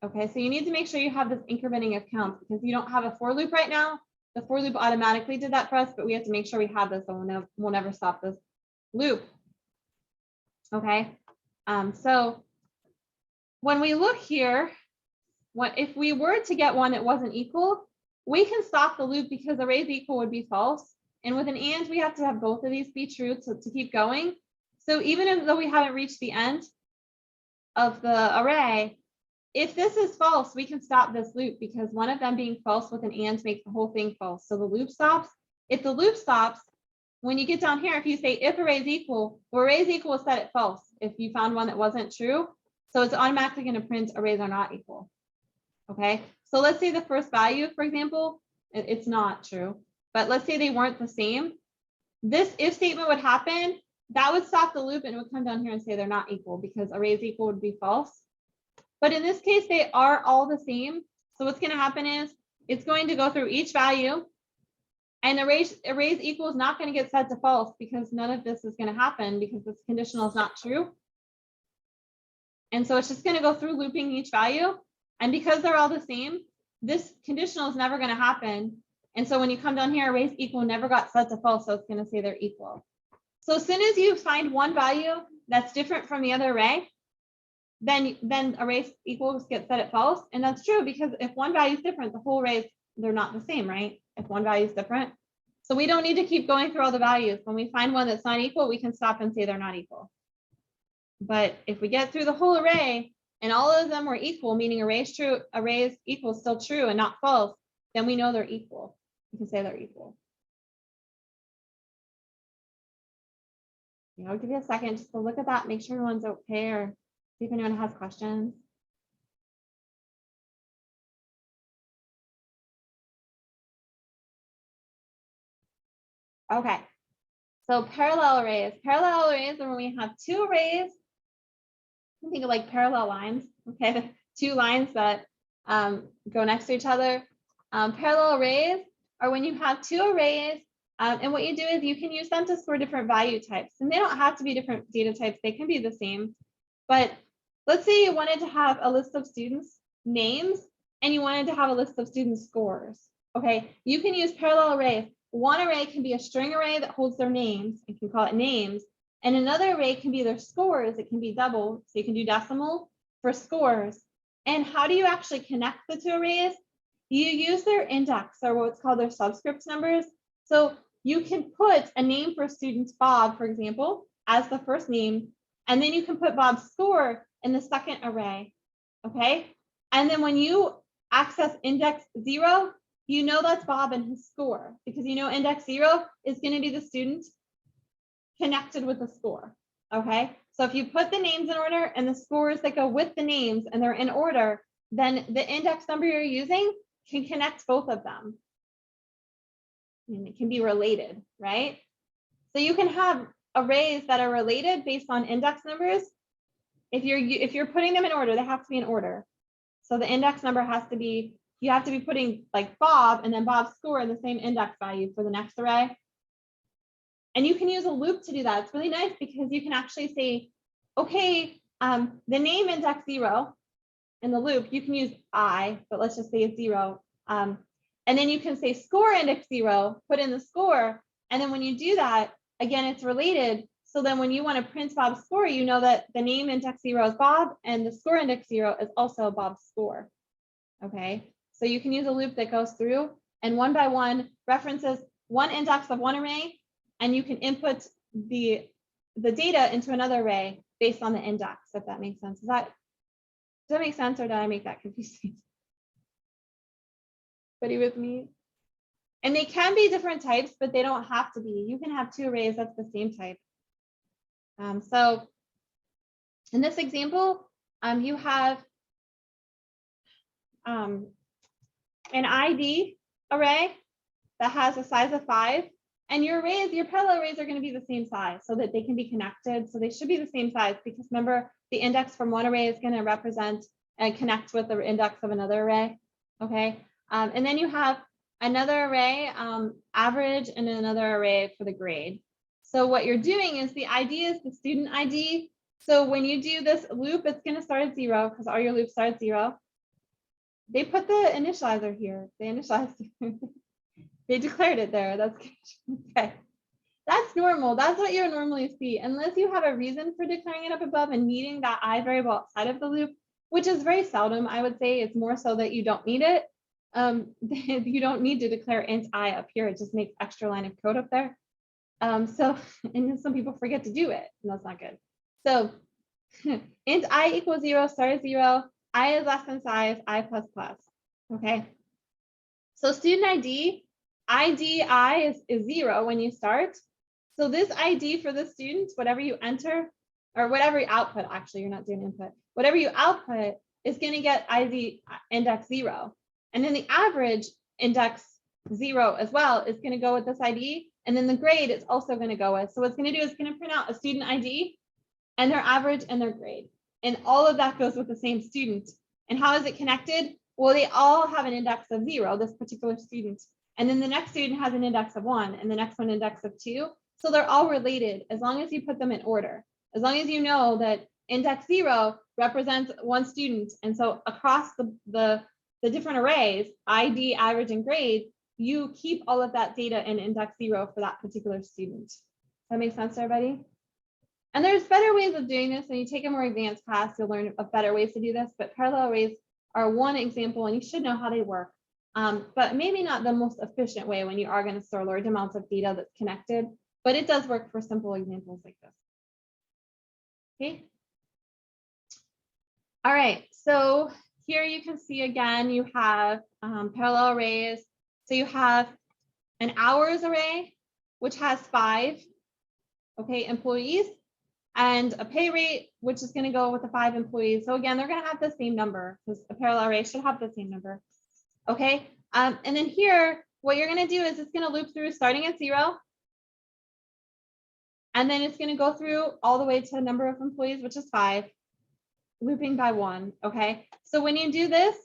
Okay, so you need to make sure you have this incrementing of counts, because you don't have a for loop right now. The for loop automatically did that for us, but we have to make sure we have this, so we'll never stop this loop. Okay, so when we look here, if we were to get one that wasn't equal, we can stop the loop because arrays equal would be false. And with an and, we have to have both of these be true to keep going. So even though we haven't reached the end of the array, if this is false, we can stop this loop, because one of them being false with an and makes the whole thing false. So the loop stops. If the loop stops, when you get down here, if you say if array is equal, well, array is equal is set at false if you found one that wasn't true. So it's automatically going to print arrays are not equal. Okay, so let's say the first value, for example, it's not true, but let's say they weren't the same. This if statement would happen, that would stop the loop and it would come down here and say they're not equal, because arrays equal would be false. But in this case, they are all the same. So what's going to happen is it's going to go through each value, and arrays equal is not going to get set to false, because none of this is going to happen because this conditional is not true. And so it's just going to go through looping each value. And because they're all the same, this conditional is never going to happen. And so when you come down here, arrays equal never got set to false. So it's going to say they're equal. So as soon as you find one value that's different from the other array, then arrays equals get set at false. And that's true, because if one value is different, the whole arrays, they're not the same, right? If one value is different. So we don't need to keep going through all the values. When we find one that's not equal, we can stop and say they're not equal. But if we get through the whole array and all of them were equal, meaning arrays equal still true and not false, then we know they're equal. We can say they're equal. I'll give you a second just to look at that, make sure everyone's okay, or see if anyone has questions. Okay, So parallel arrays. Parallel arrays are when we have two arrays. Think of like parallel lines, okay? Two lines that go next to each other. Parallel arrays are when you have two arrays, and what you do is you can use them to store different value types. And they don't have to be different data types, they can be the same. But let's say you wanted to have a list of students' names and you wanted to have a list of students' scores. Okay, you can use parallel arrays. One array can be a string array that holds their names, and can call it names. And another array can be their scores. It can be double, so you can do decimal for scores. And how do you actually connect the two arrays? You use their index, or what's called their subscript numbers. So you can put a name for student Bob, for example, as the first name, and then you can put Bob's score in the second array, okay? And then when you access index 0, you know that's Bob and his score, because you know index 0 is going to be the student connected with the score, okay? So if you put the names in order and the scores that go with the names and they're in order, then the index number you're using can connect both of them. And it can be related, right? So you can have arrays that are related based on index numbers. If you're putting them in order, they have to be in order. So the index number has to be, you have to be putting like Bob and then Bob's score in the same index value for the next array. And you can use a loop to do that. It's really nice because you can actually say, okay, the name index 0 in the loop, you can use I, but let's just say it's 0. And then you can say score index 0, put in the score. And then when you do that, again, it's related. So then when you want to print Bob's score, you know that the name index 0 is Bob and the score index 0 is also Bob's score. Okay, so you can use a loop that goes through and one by one references one index of one array, and you can input the data into another array based on the index, if that makes sense. Does that make sense, or did I make that confusing? Anybody with me? And they can be different types, but they don't have to be. You can have two arrays that's the same type. So in this example, you have an ID array that has a size of 5, and your arrays, your parallel arrays are going to be the same size so that they can be connected. So they should be the same size, because remember, the index from one array is going to represent and connect with the index of another array. Okay, and then you have another array, average, and another array for the grade. So what you're doing is the ID is the student ID. So when you do this loop, it's going to start at 0 because all your loops start at 0. They put the initializer here. They initialized it. They declared it there. That's okay. That's normal. That's what you normally see, unless you have a reason for declaring it up above and needing that I variable outside of the loop, which is very seldom. I would say it's more so that you don't need it. You don't need to declare int I up here. It just makes extra line of code up there. So, and some people forget to do it, and that's not good. So int I equals 0, start at 0, I is less than size, I plus plus. Okay. So student ID I is 0 when you start. So this ID for the student, whatever you enter, or whatever you output, actually, you're not doing input, whatever you output is going to get ID index 0. And then the average index 0 as well is going to go with this ID. And then the grade is also going to go with. So what's going to do is going to print out a student ID and their average and their grade. And all of that goes with the same student. And how is it connected? Well, they all have an index of 0, this particular student. And then the next student has an index of 1, and the next one index of 2. So they're all related as long as you put them in order. As long as you know that index 0 represents one student. And so across the different arrays, ID, average, and grade, you keep all of that data in index 0 for that particular student. Does that make sense to everybody? And there's better ways of doing this. When you take a more advanced class, you'll learn of better ways to do this, but parallel arrays are one example, and you should know how they work. But maybe not the most efficient way when you are going to store large amounts of data that's connected, but it does work for simple examples like this. Okay. All right, so here you can see again, you have parallel arrays. So you have an hours array, which has 5, okay, employees, and a pay rate, which is going to go with the 5 employees. So again, they're going to have the same number, because a parallel array should have the same number. Okay, and then here, what you're going to do is it's going to loop through starting at 0. And then it's going to go through all the way to the number of employees, which is 5, looping by 1. Okay. So when you do this,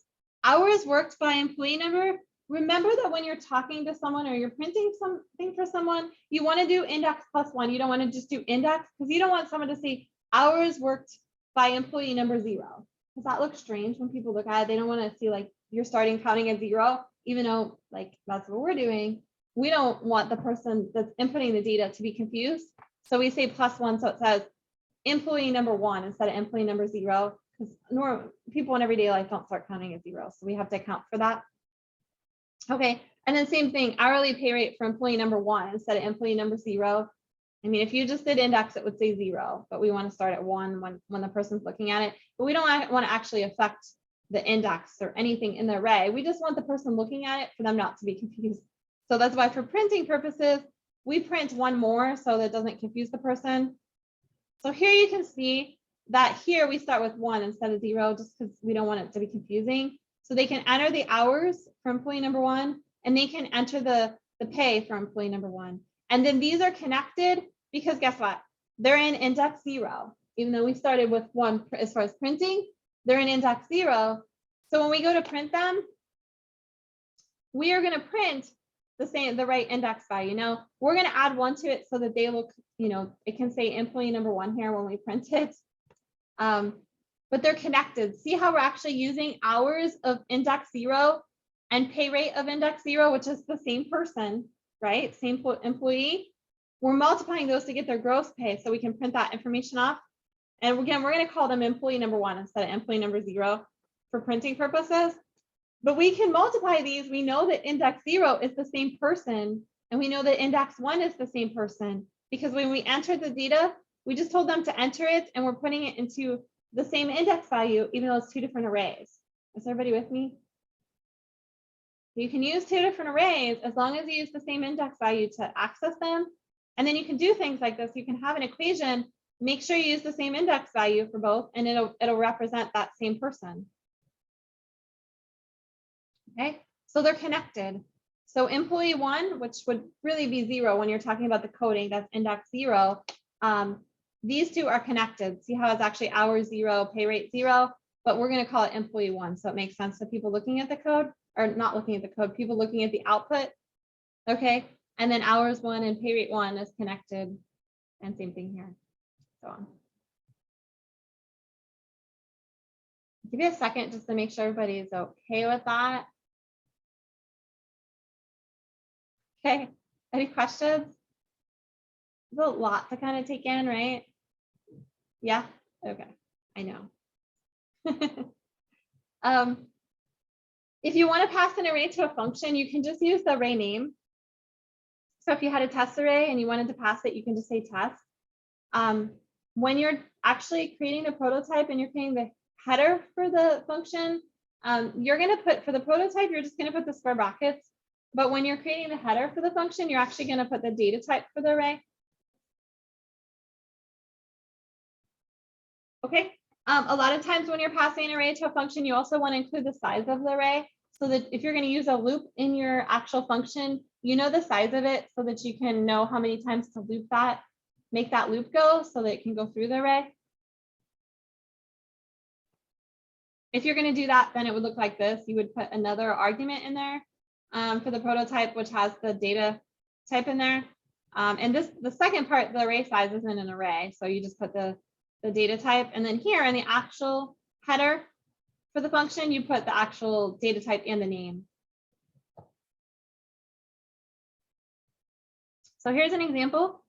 hours worked by employee number, remember that when you're talking to someone or you're printing something for someone, you want to do index plus 1. You don't want to just do index because you don't want someone to see hours worked by employee number 0. Does that look strange when people look at it? They don't want to see like you're starting counting at 0, even though like that's what we're doing. We don't want the person that's inputting the data to be confused. So we say plus 1, so it says employee number 1 instead of employee number 0, because people in everyday life don't start counting at 0. So we have to account for that. Okay, and then same thing, hourly pay rate for employee number 1 instead of employee number 0. I mean, if you just did index, it would say 0, but we want to start at 1 when the person's looking at it. But we don't want to actually affect the index or anything in the array. We just want the person looking at it for them not to be confused. So that's why for printing purposes, we print 1 more so that it doesn't confuse the person. So here you can see that here we start with 1 instead of 0, just because we don't want it to be confusing. So they can enter the hours for employee number 1, and they can enter the pay for employee number 1. And then these are connected because guess what? They're in index 0. Even though we started with 1 as far as printing, they're in index 0. So when we go to print them, we are going to print the right index value. Now we're going to add 1 to it so that they look, it can say employee number 1 here when we print it. But they're connected. See how we're actually using hours of index 0 and pay rate of index 0, which is the same person, right? Same employee. We're multiplying those to get their gross pay so we can print that information off. And again, we're going to call them employee number 1 instead of employee number 0 for printing purposes. But we can multiply these. We know that index 0 is the same person, and we know that index 1 is the same person, because when we entered the data, we just told them to enter it, and we're putting it into the same index value, even though it's 2 different arrays. Is everybody with me? You can use 2 different arrays as long as you use the same index value to access them. And then you can do things like this. You can have an equation, make sure you use the same index value for both, and it'll represent that same person. Okay, so they're connected. So employee 1, which would really be 0 when you're talking about the coding, that's index 0. These 2 are connected. See how it's actually hours 0, pay rate 0, but we're going to call it employee 1. So it makes sense to people looking at the code, or not looking at the code, people looking at the output. Okay, and then hours 1 and pay rate 1 is connected, and same thing here. So on. Give me a second just to make sure everybody is okay with that. Okay, any questions? It's a lot to kind of take in, right? Yeah, okay, I know. If you want to pass an array to a function, you can just use the array name. So if you had a test array and you wanted to pass it, you can just say test. When you're actually creating the prototype and you're creating the header for the function, you're going to put, for the prototype, you're just going to put the square brackets. But when you're creating the header for the function, you're actually going to put the data type for the array. Okay. A lot of times when you're passing an array to a function, you also want to include the size of the array, so that if you're going to use a loop in your actual function, you know the size of it so that you can know how many times to loop that, make that loop go so that it can go through the array. If you're going to do that, then it would look like this. You would put another argument in there for the prototype, which has the data type in there. And the second part, the array size, isn't an array. So you just put the data type. And then here in the actual header for the function, you put the actual data type and the name. So here's an example.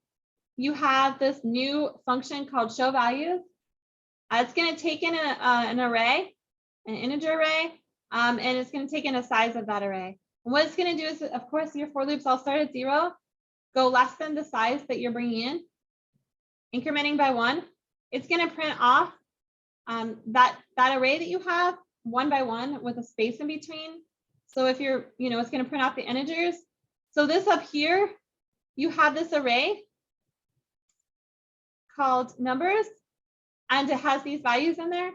You have this new function called show values. It's going to take in an array, an integer array, and it's going to take in a size of that array. And what it's going to do is, of course, your for loops all start at 0, go less than the size that you're bringing in, incrementing by 1. It's going to print off that array that you have 1 by 1 with a space in between. So if you're, it's going to print off the integers. So this up here, you have this array called numbers, and it has these values in there.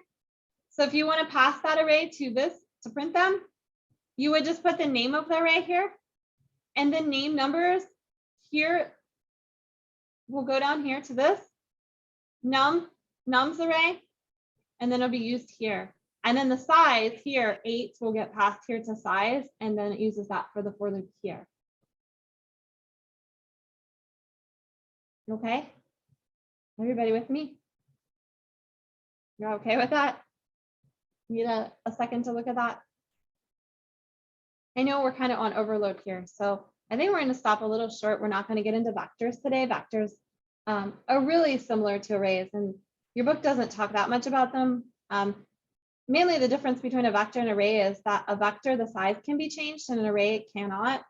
So if you want to pass that array to this to print them, you would just put the name of the array here and then name numbers here will go down here to this nums array, and then it'll be used here. And then the size here, 8, will get passed here to size, and then it uses that for the for loop here. Okay, everybody with me? You're okay with that? Need a second to look at that? I know we're kind of on overload here, so I think we're going to stop a little short. We're not going to get into vectors today. Vectors are really similar to arrays, and your book doesn't talk that much about them. Mainly the difference between a vector and array is that a vector, the size can be changed, and an array it cannot.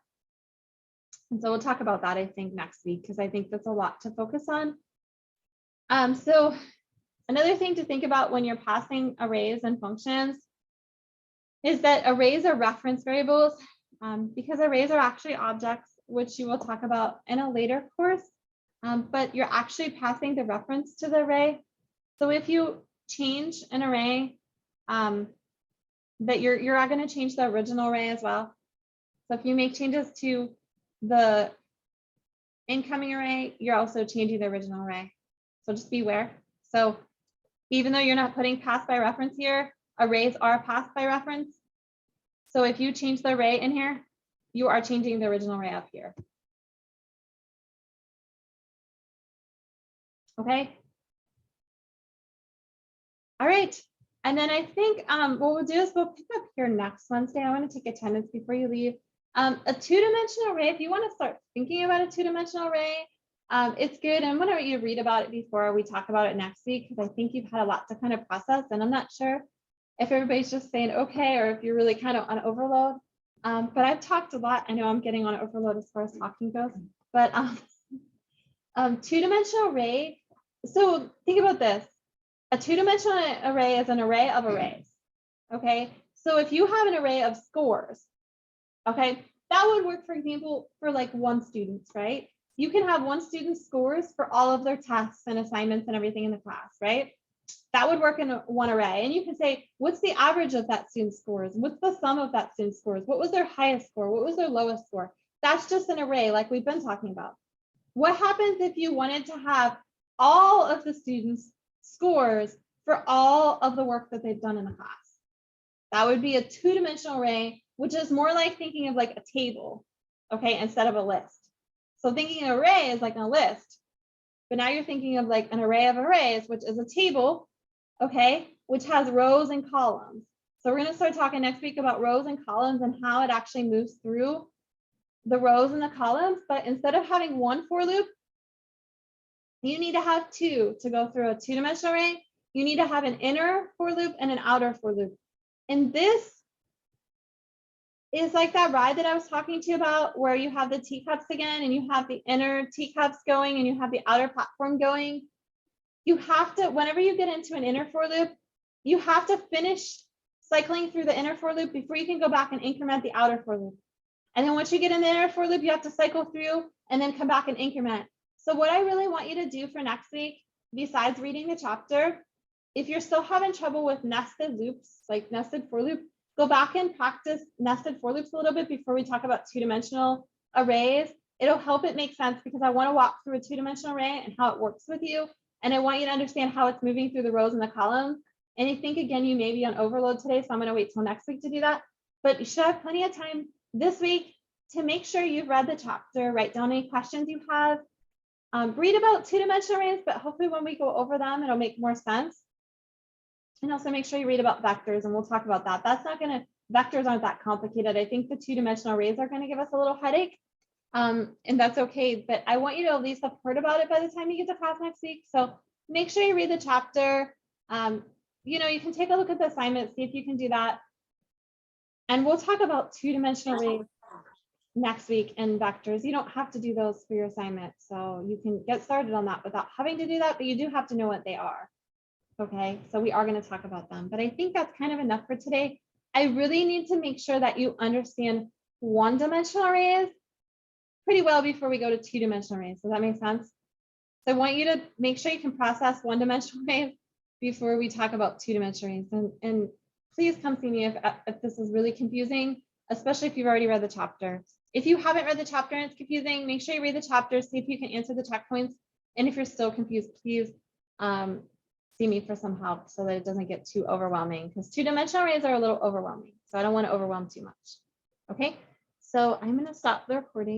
And so we'll talk about that, I think, next week, because I think that's a lot to focus on. So another thing to think about when you're passing arrays and functions is that arrays are reference variables, because arrays are actually objects, which you will talk about in a later course, but you're actually passing the reference to the array. So if you change an array, that you're going to change the original array as well. So if you make changes to the incoming array, you're also changing the original array. So just beware. So even though you're not putting pass by reference here, arrays are passed by reference. So if you change the array in here, you are changing the original array up here. Okay. All right. And then I think what we'll do is we'll pick up here next Wednesday. I want to take attendance before you leave. A two-dimensional array, if you want to start thinking about a two-dimensional array, it's good. And I'm going to want you to read about it before we talk about it next week, because I think you've had a lot to kind of process. And I'm not sure if everybody's just saying okay, or if you're really kind of on overload. But I've talked a lot. I know I'm getting on overload as far as talking goes. But two-dimensional array. So think about this. A two-dimensional array is an array of arrays. Okay. So if you have an array of scores, okay, that would work, for example, for like one student, right? You can have one student's scores for all of their tests and assignments and everything in the class, right? That would work in one array. And you can say, what's the average of that student's scores? What's the sum of that student's scores? What was their highest score? What was their lowest score? That's just an array like we've been talking about. What happens if you wanted to have all of the students' scores for all of the work that they've done in the class? That would be a two-dimensional array, which is more like thinking of like a table, okay, instead of a list. So thinking an array is like a list, but now you're thinking of like an array of arrays, which is a table, okay, which has rows and columns. So we're going to start talking next week about rows and columns and how it actually moves through the rows and the columns. But instead of having one for loop, you need to have two to go through a two-dimensional array. You need to have an inner for loop and an outer for loop. And this is like that ride that I was talking to you about, where you have the teacups again, and you have the inner teacups going, and you have the outer platform going. You have to, whenever you get into an inner for loop, you have to finish cycling through the inner for loop before you can go back and increment the outer for loop. And then once you get in the inner for loop, you have to cycle through and then come back and increment. So what I really want you to do for next week, besides reading the chapter, if you're still having trouble with nested loops, like nested for loop, go back and practice nested for loops a little bit before we talk about two-dimensional arrays. It'll help it make sense, because I want to walk through a two-dimensional array and how it works with you. And I want you to understand how it's moving through the rows and the columns. And I think, again, you may be on overload today, so I'm going to wait till next week to do that. But you should have plenty of time this week to make sure you've read the chapter, write down any questions you have, read about two-dimensional arrays, but hopefully when we go over them, it'll make more sense. And also make sure you read about vectors, and we'll talk about that. Vectors aren't that complicated. I think the two-dimensional arrays are going to give us a little headache, and that's okay. But I want you to at least have heard about it by the time you get to class next week. So make sure you read the chapter. You know, you can take a look at the assignment, see if you can do that. And we'll talk about two-dimensional arrays next week and vectors. You don't have to do those for your assignment, so you can get started on that without having to do that, but you do have to know what they are. Okay, so we are going to talk about them, but I think that's kind of enough for today. I really need to make sure that you understand one-dimensional arrays pretty well before we go to two-dimensional arrays. Does that make sense? So I want you to make sure you can process one-dimensional arrays before we talk about two-dimensional arrays. And please come see me if this is really confusing, especially if you've already read the chapter. If you haven't read the chapter and it's confusing, make sure you read the chapter, see if you can answer the checkpoints And if you're still confused, please see me for some help so that it doesn't get too overwhelming, because two-dimensional arrays are a little overwhelming. So I don't want to overwhelm too much. Okay, so I'm going to stop the recording.